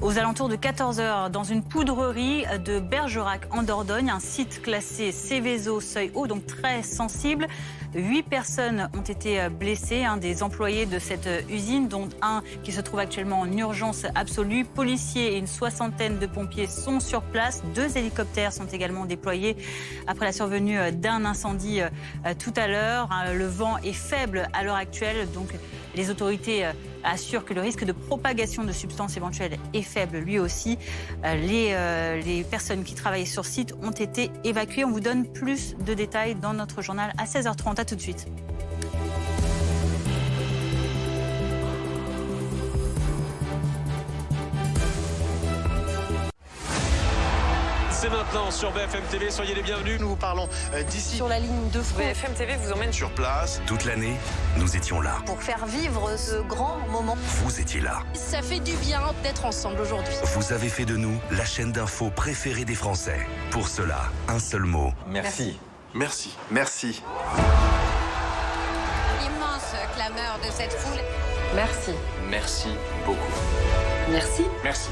aux alentours de 14h dans une poudrerie de Bergerac en Dordogne, un site classé Céveso seuil haut, donc très sensible. 8 personnes ont été blessées, des employés de cette usine, dont un qui se trouve actuellement en urgence absolue. Policiers et une soixantaine de pompiers sont sur place. 2 hélicoptères sont également déployés après la survenue d'un incendie tout à l'heure. Le vent est faible à l'heure actuelle, donc les autorités assurent que le risque de propagation de substances éventuelles est faible lui aussi. Les personnes qui travaillaient sur site ont été évacuées. On vous donne plus de détails dans notre journal à 16h30. À tout de suite. C'est maintenant sur BFM TV, soyez les bienvenus. Nous vous parlons d'ici. Sur la ligne de front. BFM TV vous emmène sur place. Toute l'année, nous étions là. Pour faire vivre ce grand moment. Vous étiez là. Ça fait du bien d'être ensemble aujourd'hui. Vous avez fait de nous la chaîne d'infos préférée des Français. Pour cela, un seul mot. Merci. Merci. Merci. L'immense clameur de cette foule. Merci. Merci beaucoup. Merci. Merci.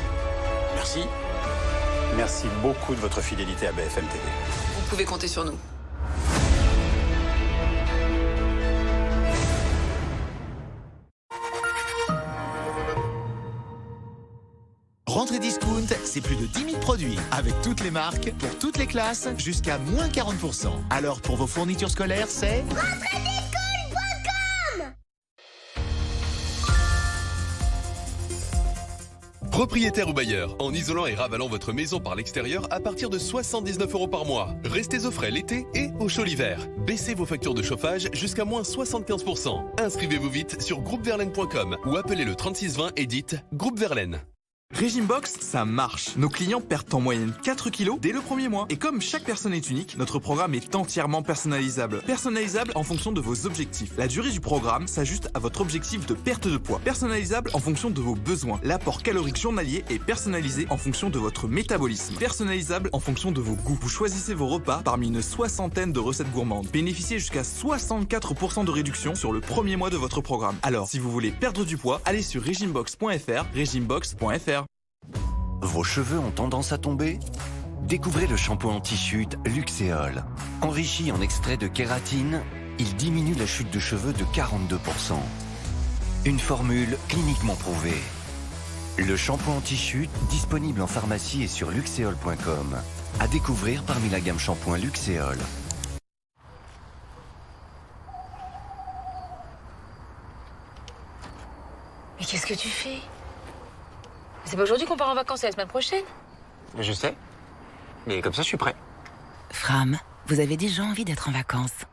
Merci. Merci beaucoup de votre fidélité à BFM TV. Vous pouvez compter sur nous. Rentrée Discount, c'est plus de 10 000 produits, avec toutes les marques, pour toutes les classes, jusqu'à moins 40%. Alors pour vos fournitures scolaires, c'est... Propriétaire ou bailleur, en isolant et ravalant votre maison par l'extérieur à partir de 79 € par mois. Restez au frais l'été et au chaud l'hiver. Baissez vos factures de chauffage jusqu'à moins 75%. Inscrivez-vous vite sur groupeverlaine.com ou appelez le 3620 et dites Groupe Verlaine. Régime Box, ça marche. Nos clients perdent en moyenne 4 kilos dès le premier mois. Et comme chaque personne est unique, notre programme est entièrement personnalisable. Personnalisable en fonction de vos objectifs. La durée du programme s'ajuste à votre objectif de perte de poids. Personnalisable en fonction de vos besoins. L'apport calorique journalier est personnalisé en fonction de votre métabolisme. Personnalisable en fonction de vos goûts. Vous choisissez vos repas parmi une soixantaine de recettes gourmandes. Bénéficiez jusqu'à 64% de réduction sur le premier mois de votre programme. Alors, si vous voulez perdre du poids, allez sur regimebox.fr, regimebox.fr. Vos cheveux ont tendance à tomber ? Découvrez le shampoing anti-chute Luxéol. Enrichi en extrait de kératine, il diminue la chute de cheveux de 42%. Une formule cliniquement prouvée. Le shampoing anti-chute, disponible en pharmacie et sur luxéol.com. À découvrir parmi la gamme shampoing Luxéol. Mais qu'est-ce que tu fais ? C'est pas aujourd'hui qu'on part en vacances, c'est la semaine prochaine. Je sais. Mais comme ça, je suis prêt. Fram, vous avez déjà envie d'être en vacances.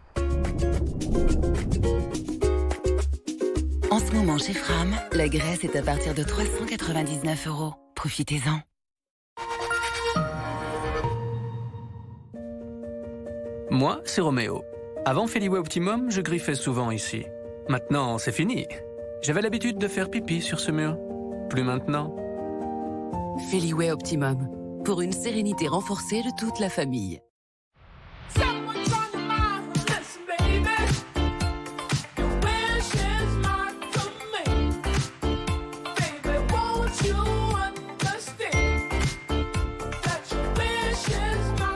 En ce moment, chez Fram, la Grèce est à partir de 399 €. Profitez-en. Moi, c'est Roméo. Avant Feliway Optimum, je griffais souvent ici. Maintenant, c'est fini. J'avais l'habitude de faire pipi sur ce mur. Plus maintenant. Feliway Optimum, pour une sérénité renforcée de toute la famille.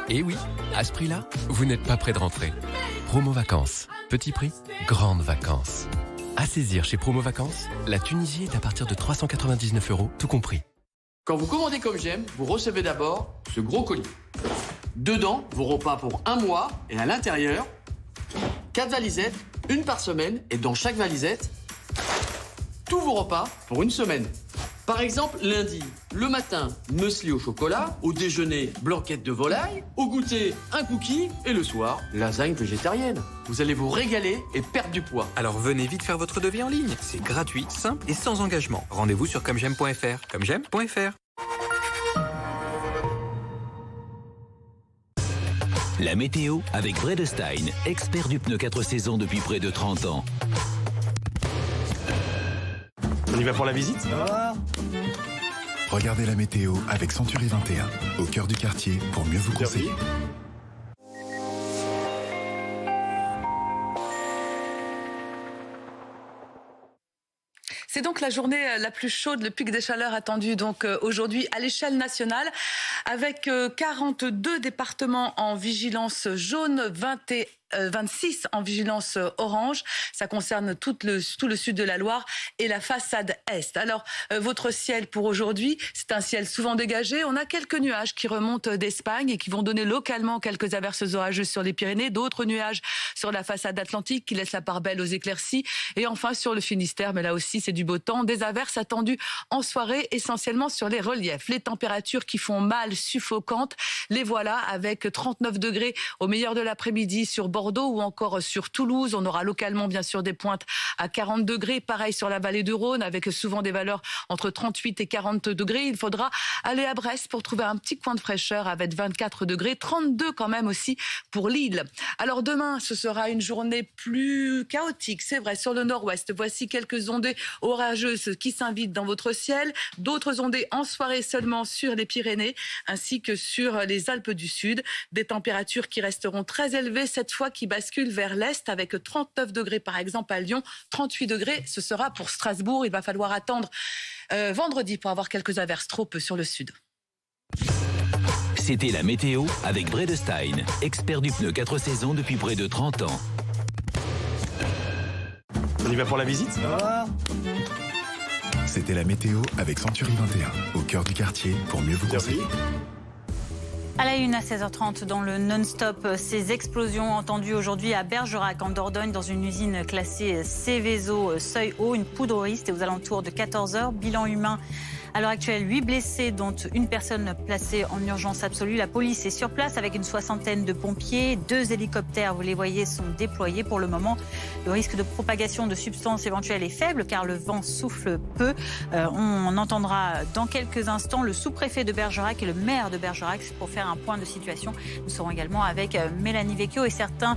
Et oui, à ce prix-là, vous n'êtes pas près de rentrer. Promo Vacances. Petit prix, grandes vacances. À saisir chez Promo Vacances, la Tunisie est à partir de 399 €, tout compris. Quand vous commandez comme j'aime, vous recevez d'abord ce gros colis. Dedans, vos repas pour un mois et à l'intérieur, 4 valisettes, une par semaine et dans chaque valisette, tous vos repas pour une semaine. Par exemple, lundi, le matin, muesli au chocolat, au déjeuner, blanquette de volaille, au goûter, un cookie, et le soir, lasagne végétarienne. Vous allez vous régaler et perdre du poids. Alors venez vite faire votre devis en ligne. C'est gratuit, simple et sans engagement. Rendez-vous sur commej'aime.fr. Commej'aime.fr. La météo avec Bredestein, expert du pneu 4 saisons depuis près de 30 ans. On y va pour la visite ? Regardez la météo avec Century 21, au cœur du quartier pour mieux vous conseiller. C'est donc la journée la plus chaude, le pic des chaleurs attendu donc aujourd'hui à l'échelle nationale, avec 42 départements en vigilance jaune, 26 en vigilance orange. Ça concerne tout le sud de la Loire et la façade est. Alors, votre ciel pour aujourd'hui, c'est un ciel souvent dégagé. On a quelques nuages qui remontent d'Espagne et qui vont donner localement quelques averses orageuses sur les Pyrénées. D'autres nuages sur la façade atlantique qui laissent la part belle aux éclaircies. Et enfin, sur le Finistère, mais là aussi, c'est du beau temps. Des averses attendues en soirée, essentiellement sur les reliefs. Les températures qui font mal, suffocantes, les voilà avec 39 degrés au meilleur de l'après-midi sur Bordeaux ou encore sur Toulouse. On aura localement bien sûr des pointes à 40 degrés. Pareil sur la vallée du Rhône avec souvent des valeurs entre 38 et 40 degrés. Il faudra aller à Brest pour trouver un petit coin de fraîcheur avec 24 degrés. 32 quand même aussi pour Lille. Alors demain, ce sera une journée plus chaotique. C'est vrai, sur le nord-ouest, voici quelques ondées orageuses qui s'invitent dans votre ciel. D'autres ondées en soirée seulement sur les Pyrénées ainsi que sur les Alpes du Sud. Des températures qui resteront très élevées cette fois, qui basculent vers l'est avec 39 degrés par exemple à Lyon. 38 degrés, ce sera pour Strasbourg. Il va falloir attendre vendredi pour avoir quelques averses trop peu sur le sud. C'était la météo avec Bredestein, expert du pneu 4 saisons depuis près de 30 ans. On y va pour la visite ? C'était la météo avec Century 21, au cœur du quartier pour mieux vous conseiller. À la une à 16h30 dans le non-stop, ces explosions entendues aujourd'hui à Bergerac en Dordogne dans une usine classée Seveso seuil haut, une poudrerie. C'était aux alentours de 14h. Bilan humain à l'heure actuelle, 8 blessés dont une personne placée en urgence absolue. La police est sur place avec une soixantaine de pompiers. 2 hélicoptères, vous les voyez, sont déployés pour le moment. Le risque de propagation de substances éventuelles est faible car le vent souffle peu. On entendra dans quelques instants le sous-préfet de Bergerac et le maire de Bergerac pour faire un point de situation. Nous serons également avec Mélanie Vecchio et certains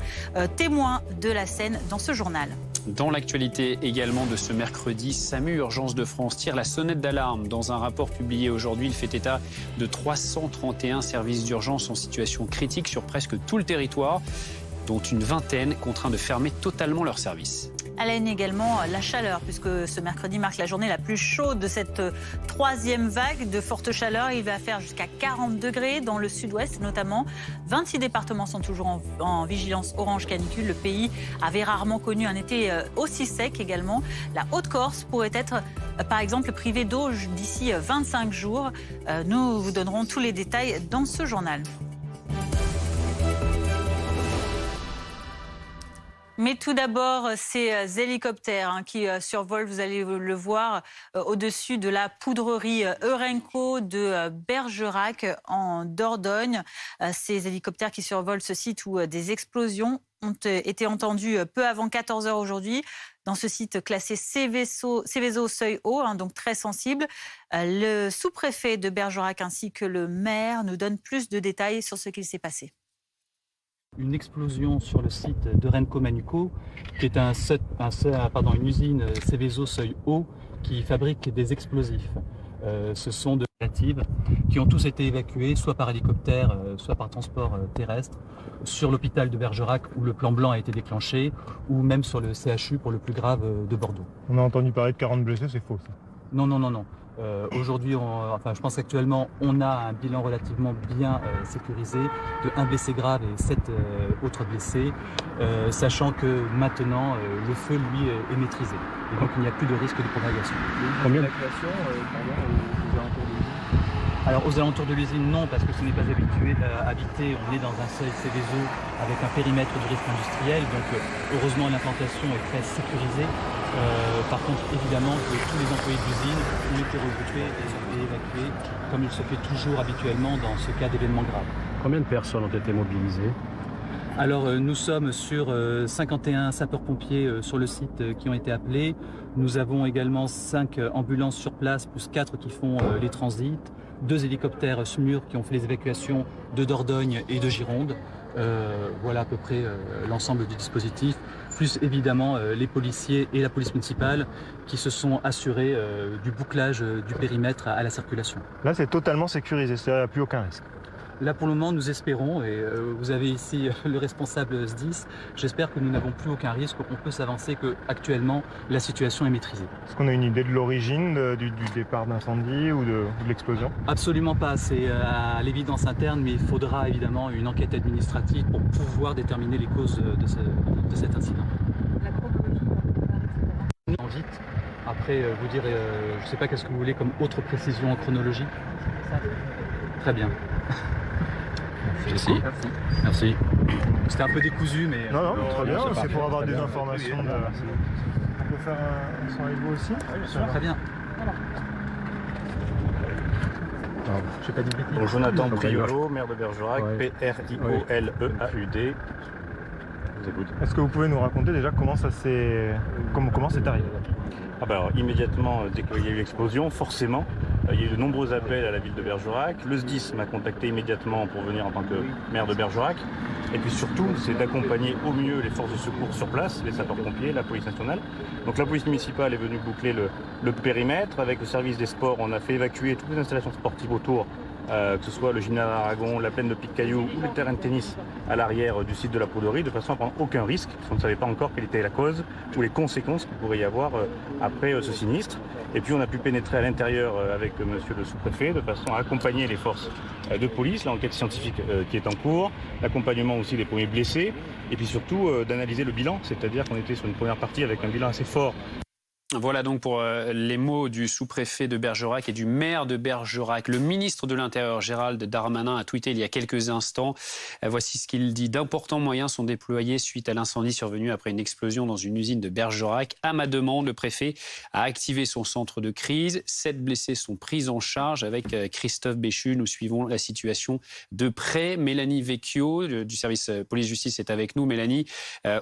témoins de la scène dans ce journal. Dans l'actualité également de ce mercredi, SAMU Urgence de France tire la sonnette d'alarme. Dans un rapport publié aujourd'hui, il fait état de 331 services d'urgence en situation critique sur presque tout le territoire, dont une vingtaine contraints de fermer totalement leurs services. À la une également, la chaleur, puisque ce mercredi marque la journée la plus chaude de cette 3e vague de forte chaleur. Il va faire jusqu'à 40 degrés dans le sud-ouest notamment. 26 départements sont toujours en vigilance orange canicule. Le pays avait rarement connu un été aussi sec également. La Haute-Corse pourrait être, par exemple, privée d'eau d'ici 25 jours. Nous vous donnerons tous les détails dans ce journal. Mais tout d'abord, ces hélicoptères qui survolent, vous allez le voir, au-dessus de la poudrerie Eurenco de Bergerac en Dordogne. Ces hélicoptères qui survolent ce site où des explosions ont été entendues peu avant 14h aujourd'hui. Dans ce site classé Seveso seuil haut, donc très sensible. Le sous-préfet de Bergerac ainsi que le maire nous donnent plus de détails sur ce qu'il s'est passé. Une explosion sur le site de Renco Manuco, qui est une usine Seveso seuil haut qui fabrique des explosifs. Ce sont de relatives qui ont tous été évacués, soit par hélicoptère, soit par transport terrestre, sur l'hôpital de Bergerac où le plan blanc a été déclenché, ou même sur le CHU pour le plus grave de Bordeaux. On a entendu parler de 40 blessés, c'est faux ça? Non. Aujourd'hui, je pense qu'actuellement, on a un bilan relativement bien sécurisé de 1 blessé grave et 7 autres blessés, sachant que maintenant, le feu, lui, est maîtrisé. Et donc, il n'y a plus de risque de propagation. Combien d'évacuations aux alentours de Alors aux alentours de l'usine, non, parce que ce n'est pas habité. On est dans un seuil Céveso avec un périmètre de risque industriel. Donc heureusement, l'implantation est très sécurisée. Par contre, évidemment, que tous les employés de l'usine ont été regroupés et évacués, comme il se fait toujours habituellement dans ce cas d'événement grave. Combien de personnes ont été mobilisées ? Alors nous sommes sur 51 sapeurs-pompiers sur le site qui ont été appelés. Nous avons également 5 ambulances sur place, plus 4 qui font les transits. 2 hélicoptères SMUR qui ont fait les évacuations de Dordogne et de Gironde. Voilà à peu près l'ensemble du dispositif. Plus évidemment les policiers et la police municipale qui se sont assurés du bouclage du périmètre à la circulation. Là, c'est totalement sécurisé, c'est-à-dire qu'il n'y a plus aucun risque. Là, pour le moment, nous espérons, et vous avez ici le responsable SDIS, j'espère que nous n'avons plus aucun risque, qu'on peut s'avancer, qu'actuellement, la situation est maîtrisée. Est-ce qu'on a une idée de l'origine du départ d'incendie ou de l'explosion ? Absolument pas, c'est à l'évidence interne, mais il faudra évidemment une enquête administrative pour pouvoir déterminer les causes de cet incident. La chronologie vite. Après, vous dire, je ne sais pas qu'est-ce que vous voulez comme autre précision en chronologie. Très bien. Merci. Merci. C'était un peu décousu, mais... Non, très bien, c'est pour avoir des informations. On peut faire un son avec vous aussi ? Très bien. Je sais pas dit bêtises. Bon, Jonathan Priolo, maire de Bergerac, P-R-I-O-L-E-A-U-D. Je vous écoute. Est-ce que vous pouvez nous raconter déjà comment c'est arrivé ? Immédiatement, dès qu'il y a eu l'explosion, forcément, il y a eu de nombreux appels à la ville de Bergerac. Le SDIS m'a contacté immédiatement pour venir en tant que maire de Bergerac. Et puis surtout, c'est d'accompagner au mieux les forces de secours sur place, les sapeurs-pompiers, la police nationale. Donc la police municipale est venue boucler le périmètre. Avec le service des sports, on a fait évacuer toutes les installations sportives autour, que ce soit le gymnase d'Aragon, la plaine de Pic-Caillou ou le terrain de tennis à l'arrière du site de la Poudrerie, de façon à prendre aucun risque, parce qu'on ne savait pas encore quelle était la cause ou les conséquences qu'il pourrait y avoir après ce sinistre. Et puis on a pu pénétrer à l'intérieur avec monsieur le sous-préfet, de façon à accompagner les forces de police, l'enquête scientifique qui est en cours, l'accompagnement aussi des premiers blessés, et puis surtout d'analyser le bilan, c'est-à-dire qu'on était sur une première partie avec un bilan assez fort. Voilà donc pour les mots du sous-préfet de Bergerac et du maire de Bergerac. Le ministre de l'Intérieur, Gérald Darmanin, a tweeté il y a quelques instants. Voici ce qu'il dit. D'importants moyens sont déployés suite à l'incendie survenu après une explosion dans une usine de Bergerac. À ma demande, le préfet a activé son centre de crise. 7 blessés sont pris en charge. Avec Christophe Béchu, nous suivons la situation de près. Mélanie Vecchio du service police-justice est avec nous. Mélanie,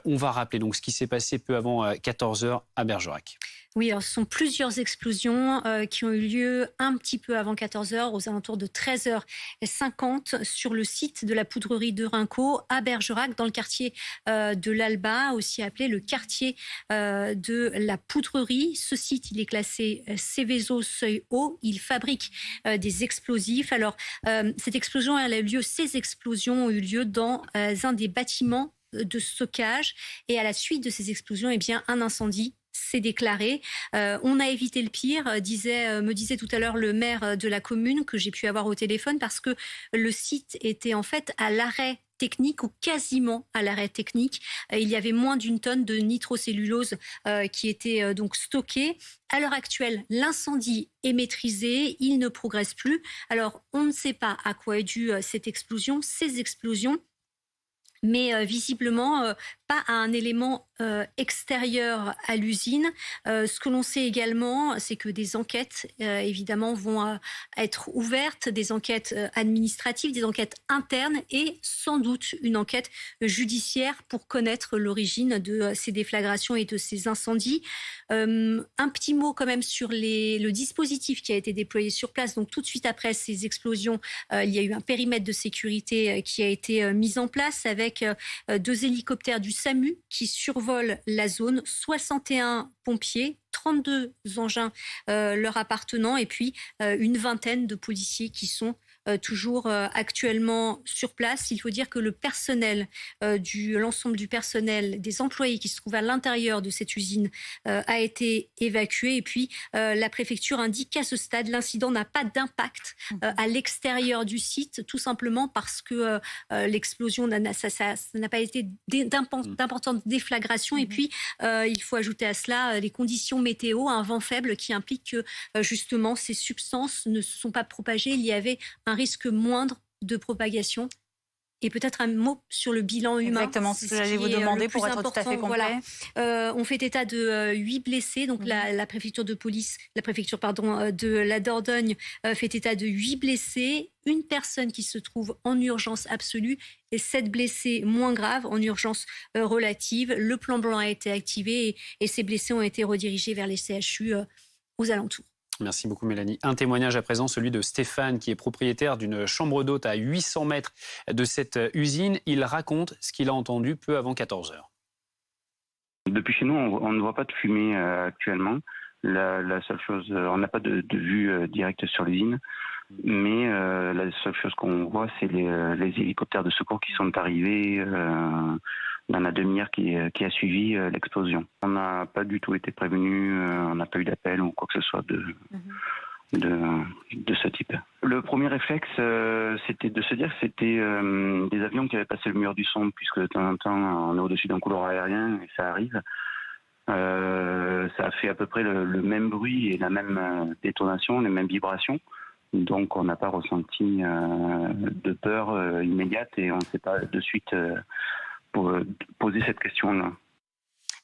on va rappeler donc ce qui s'est passé peu avant 14h à Bergerac. Oui, alors ce sont plusieurs explosions qui ont eu lieu un petit peu avant 14h, aux alentours de 13h50, sur le site de la poudrerie de Rinco à Bergerac, dans le quartier de l'Alba, aussi appelé le quartier de la poudrerie. Ce site, il est classé Céveso seuil haut. Il fabrique des explosifs. Alors, cette explosion, elle a eu lieu, ces explosions ont eu lieu dans un des bâtiments de stockage. Et à la suite de ces explosions, eh bien, un incendie s'est déclaré. On a évité le pire, me disait tout à l'heure le maire de la commune que j'ai pu avoir au téléphone, parce que le site était en fait à l'arrêt technique, ou quasiment à l'arrêt technique. Il y avait moins d'1 tonne de nitrocellulose qui était donc stockée. À l'heure actuelle, l'incendie est maîtrisé, il ne progresse plus. Alors, on ne sait pas à quoi est due ces explosions, mais visiblement pas à un élément extérieur à l'usine. Ce que l'on sait également, c'est que des enquêtes, évidemment, vont être ouvertes, des enquêtes administratives, des enquêtes internes et sans doute une enquête judiciaire pour connaître l'origine de ces déflagrations et de ces incendies. Un petit mot quand même sur le dispositif qui a été déployé sur place. Donc tout de suite après ces explosions, il y a eu un périmètre de sécurité qui a été mis en place avec 2 hélicoptères du SAMU qui survolent la zone, 61 pompiers, 32 engins leur appartenant et puis une vingtaine de policiers qui sont toujours actuellement sur place. Il faut dire que le personnel, l'ensemble du personnel, des employés qui se trouvent à l'intérieur de cette usine a été évacué. Et puis la préfecture indique qu'à ce stade, l'incident n'a pas d'impact à l'extérieur du site, tout simplement parce que l'explosion ça n'a pas été d'importante déflagration. Et puis il faut ajouter à cela a les conditions météo, un vent faible qui implique que justement ces substances ne se sont pas propagées. Il y avait un risque moindre de propagation. Et peut-être un mot sur le bilan humain. Exactement, c'est ce que j'allais vous demander pour être tout à fait complet. Voilà. On fait état de 8 blessés. Donc la préfecture de police, de la Dordogne fait état de 8 blessés. Une personne qui se trouve en urgence absolue et 7 blessés moins graves en urgence relative. Le plan blanc a été activé et ces blessés ont été redirigés vers les CHU aux alentours. Merci beaucoup Mélanie. Un témoignage à présent, celui de Stéphane, qui est propriétaire d'une chambre d'hôte à 800 mètres de cette usine. Il raconte ce qu'il a entendu peu avant 14 heures. Depuis chez nous, on ne voit pas de fumée actuellement. La seule chose, on n'a pas de vue directe sur l'usine, mais la seule chose qu'on voit, c'est les hélicoptères de secours qui sont arrivés dans la demi-heure qui a suivi l'explosion. On n'a pas du tout été prévenus, on n'a pas eu d'appel ou quoi que ce soit de ce type. Le premier réflexe, c'était de se dire que c'était des avions qui avaient passé le mur du son, puisque de temps en temps, on est au-dessus d'un couloir aérien et ça arrive. Ça a fait à peu près le même bruit et la même détonation, les mêmes vibrations. Donc on n'a pas ressenti de peur immédiate et on ne s'est pas de suite poser cette question-là.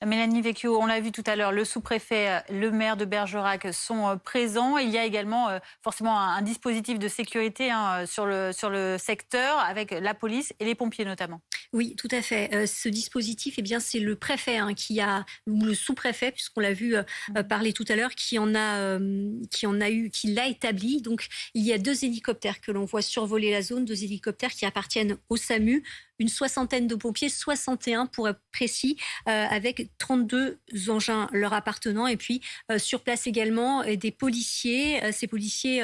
Mélanie Vecchio, on l'a vu tout à l'heure, le sous-préfet, le maire de Bergerac sont présents. Il y a également forcément un dispositif de sécurité sur le secteur avec la police et les pompiers notamment. Oui, tout à fait. Ce dispositif, eh bien, c'est le préfet ou le sous-préfet, puisqu'on l'a vu parler tout à l'heure, qui l'a établi. Donc, il y a 2 hélicoptères que l'on voit survoler la zone, 2 hélicoptères qui appartiennent au SAMU. Une 60aine de pompiers, 61 pour être précis, avec 32 engins leur appartenant. Et puis, sur place également, des policiers, ces policiers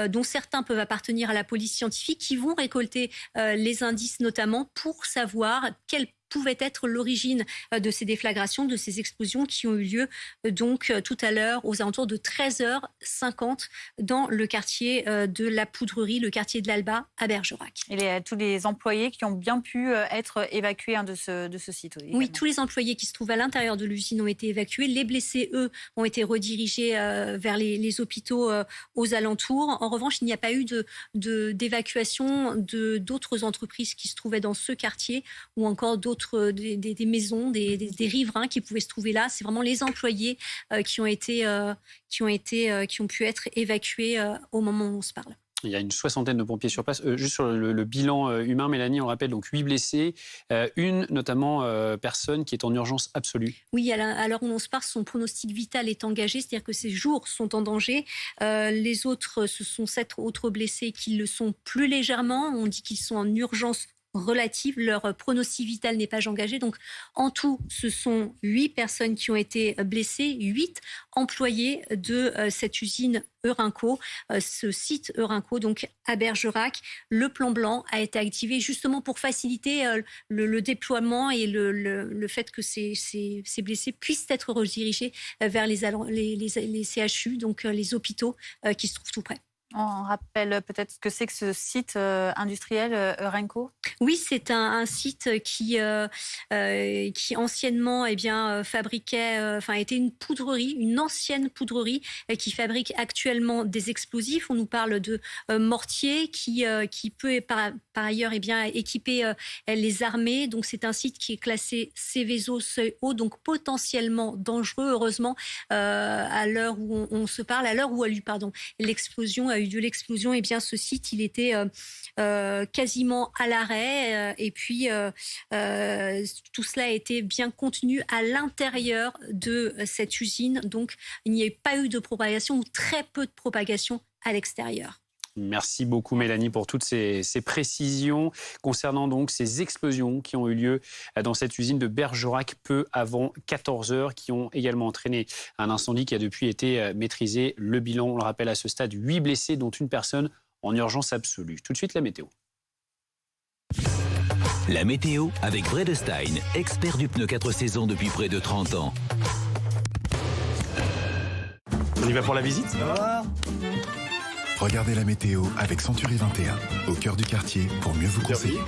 dont certains peuvent appartenir à la police scientifique, qui vont récolter les indices notamment pour savoir quelle pouvait être l'origine de ces déflagrations, de ces explosions qui ont eu lieu donc tout à l'heure aux alentours de 13h50 dans le quartier de la Poudrerie, le quartier de l'Alba à Bergerac. Et tous les employés qui ont bien pu être évacués de ce site. Oui, tous les employés qui se trouvent à l'intérieur de l'usine ont été évacués. Les blessés, eux, ont été redirigés vers les hôpitaux aux alentours. En revanche, il n'y a pas eu d'évacuation d'autres entreprises qui se trouvaient dans ce quartier ou encore d'autres des maisons, des riverains qui pouvaient se trouver là. C'est vraiment les employés qui ont pu être évacués au moment où on se parle. Il y a une 60aine de pompiers sur place. Juste sur le bilan humain, Mélanie, on rappelle donc 8 blessés, une notamment personne qui est en urgence absolue. Oui, à l'heure où on se parle, son pronostic vital est engagé, c'est-à-dire que ses jours sont en danger. Les autres, ce sont 7 autres blessés qui le sont plus légèrement. On dit qu'ils sont en urgence relative, leur pronostic vital n'est pas engagé. Donc, en tout, ce sont 8 personnes qui ont été blessées, 8 employés de cette usine Eurenco, ce site Eurenco, donc à Bergerac. Le plan blanc a été activé justement pour faciliter le déploiement et le fait que ces blessés puissent être redirigés vers les CHU, donc les hôpitaux qui se trouvent tout près. On rappelle peut-être ce que c'est que ce site industriel Eurenco. Oui, c'est un site qui anciennement fabriquait, était une poudrerie, une ancienne poudrerie qui fabrique actuellement des explosifs. On nous parle de mortier qui peut par ailleurs équiper les armées. Donc c'est un site qui est classé Seveso seuil haut, donc potentiellement dangereux. Heureusement, à l'heure où on se parle, l'explosion a eu lieu. L'explosion, ce site, il était quasiment à l'arrêt et puis tout cela a été bien contenu à l'intérieur de cette usine. Donc, il n'y a pas eu de propagation ou très peu de propagation à l'extérieur. Merci beaucoup Mélanie pour toutes ces précisions concernant donc ces explosions qui ont eu lieu dans cette usine de Bergerac peu avant 14 heures, qui ont également entraîné un incendie qui a depuis été maîtrisé. Le bilan, on le rappelle à ce stade, 8 blessés dont une personne en urgence absolue. Tout de suite la météo. La météo avec Vredestein, expert du pneu 4 saisons depuis près de 30 ans. On y va pour la visite ? Regardez la météo avec Century 21, au cœur du quartier pour mieux vous conseiller.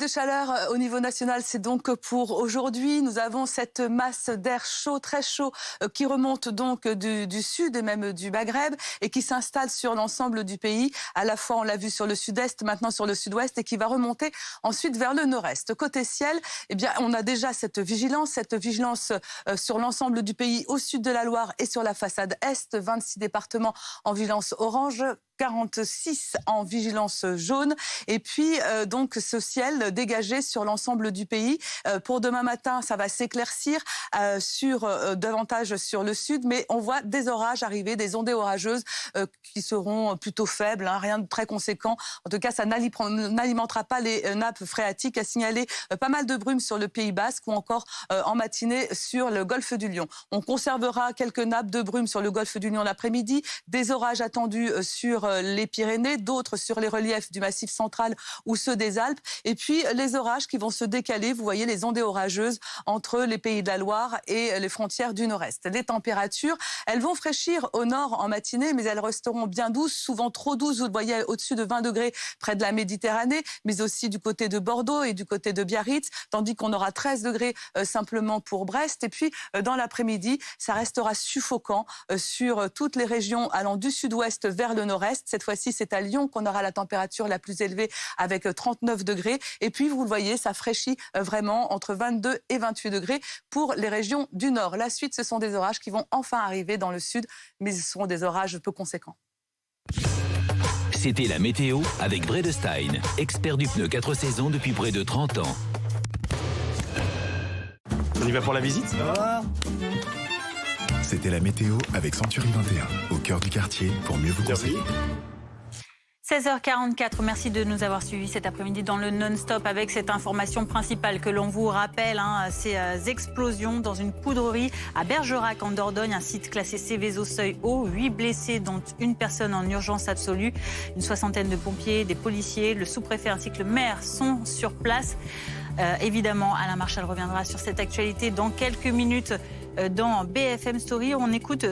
de chaleur au niveau national, c'est donc pour aujourd'hui. Nous avons cette masse d'air chaud, très chaud, qui remonte donc du sud et même du Maghreb et qui s'installe sur l'ensemble du pays. À la fois, on l'a vu sur le sud-est, maintenant sur le sud-ouest et qui va remonter ensuite vers le nord-est. Côté ciel, eh bien, on a déjà cette vigilance sur l'ensemble du pays, au sud de la Loire et sur la façade est. 26 départements en vigilance orange, 46 en vigilance jaune. Et puis, donc, ce ciel dégagé sur l'ensemble du pays. Pour demain matin, ça va s'éclaircir davantage sur le sud, mais on voit des orages arriver, des ondées orageuses qui seront plutôt faibles, hein, rien de très conséquent. En tout cas, ça n'alimentera pas les nappes phréatiques. À signaler pas mal de brume sur le Pays Basque ou encore en matinée sur le golfe du Lion. On conservera quelques nappes de brume sur le golfe du Lion l'après-midi, des orages attendus sur les Pyrénées, d'autres sur les reliefs du Massif central ou ceux des Alpes. Et puis les orages qui vont se décaler, vous voyez les ondées orageuses entre les Pays de la Loire et les frontières du nord-est. Les températures, elles vont fraîchir au nord en matinée, mais elles resteront bien douces, souvent trop douces. Vous le voyez au-dessus de 20 degrés près de la Méditerranée, mais aussi du côté de Bordeaux et du côté de Biarritz, tandis qu'on aura 13 degrés simplement pour Brest. Et puis dans l'après-midi, ça restera suffocant sur toutes les régions allant du sud-ouest vers le nord-est. Cette fois-ci, c'est à Lyon qu'on aura la température la plus élevée avec 39 degrés. Et puis, vous le voyez, ça fraîchit vraiment entre 22 et 28 degrés pour les régions du nord. La suite, ce sont des orages qui vont enfin arriver dans le sud, mais ce seront des orages peu conséquents. C'était la météo avec Bredestein, expert du pneu 4 saisons depuis près de 30 ans. On y va pour la visite ? C'était la météo avec Century 21, au cœur du quartier, pour mieux vous conseiller. 16h44, merci de nous avoir suivis cet après-midi dans le non-stop avec cette information principale que l'on vous rappelle, ces explosions dans une poudrerie à Bergerac en Dordogne, un site classé Céveso seuil haut, 8 blessés dont une personne en urgence absolue, une soixantaine de pompiers, des policiers, le sous-préfet ainsi que le maire sont sur place. Évidemment, Alain Marchal reviendra sur cette actualité dans quelques minutes dans BFM Story. On écoute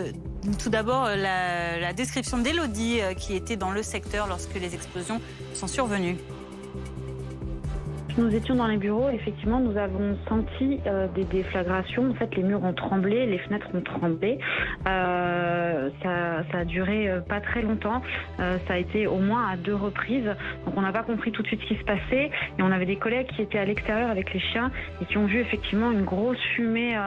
tout d'abord la description d'Élodie qui était dans le secteur lorsque les explosions sont survenues. Nous étions dans les bureaux, effectivement, nous avons senti des déflagrations. En fait, les murs ont tremblé, les fenêtres ont tremblé. Ça a duré pas très longtemps. Ça a été au moins à 2 reprises. Donc, on n'a pas compris tout de suite ce qui se passait. Et on avait des collègues qui étaient à l'extérieur avec les chiens et qui ont vu effectivement une grosse fumée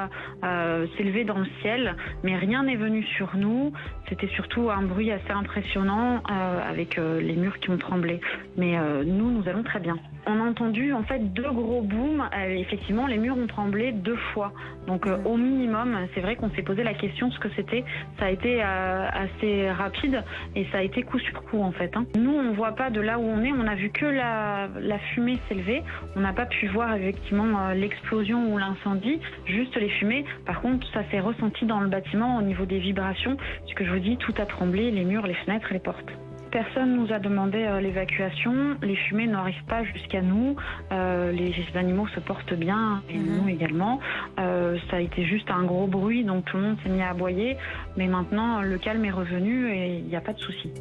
s'élever dans le ciel. Mais rien n'est venu sur nous. C'était surtout un bruit assez impressionnant avec les murs qui ont tremblé. Mais nous allons très bien. On a entendu en fait 2 gros booms. Effectivement, les murs ont tremblé 2 fois. Donc au minimum, c'est vrai qu'on s'est posé la question ce que c'était. Ça a été assez rapide et ça a été coup sur coup en fait. Nous, on ne voit pas de là où on est. On a vu que la fumée s'élever. On n'a pas pu voir effectivement l'explosion ou l'incendie, juste les fumées. Par contre, ça s'est ressenti dans le bâtiment au niveau des vibrations. Ce que je vous dis, tout a tremblé, les murs, les fenêtres et les portes. Personne nous a demandé l'évacuation. Les fumées n'arrivent pas jusqu'à nous. Les animaux se portent bien, et nous également. Ça a été juste un gros bruit, donc tout le monde s'est mis à aboyer. Mais maintenant, le calme est revenu et il n'y a pas de souci.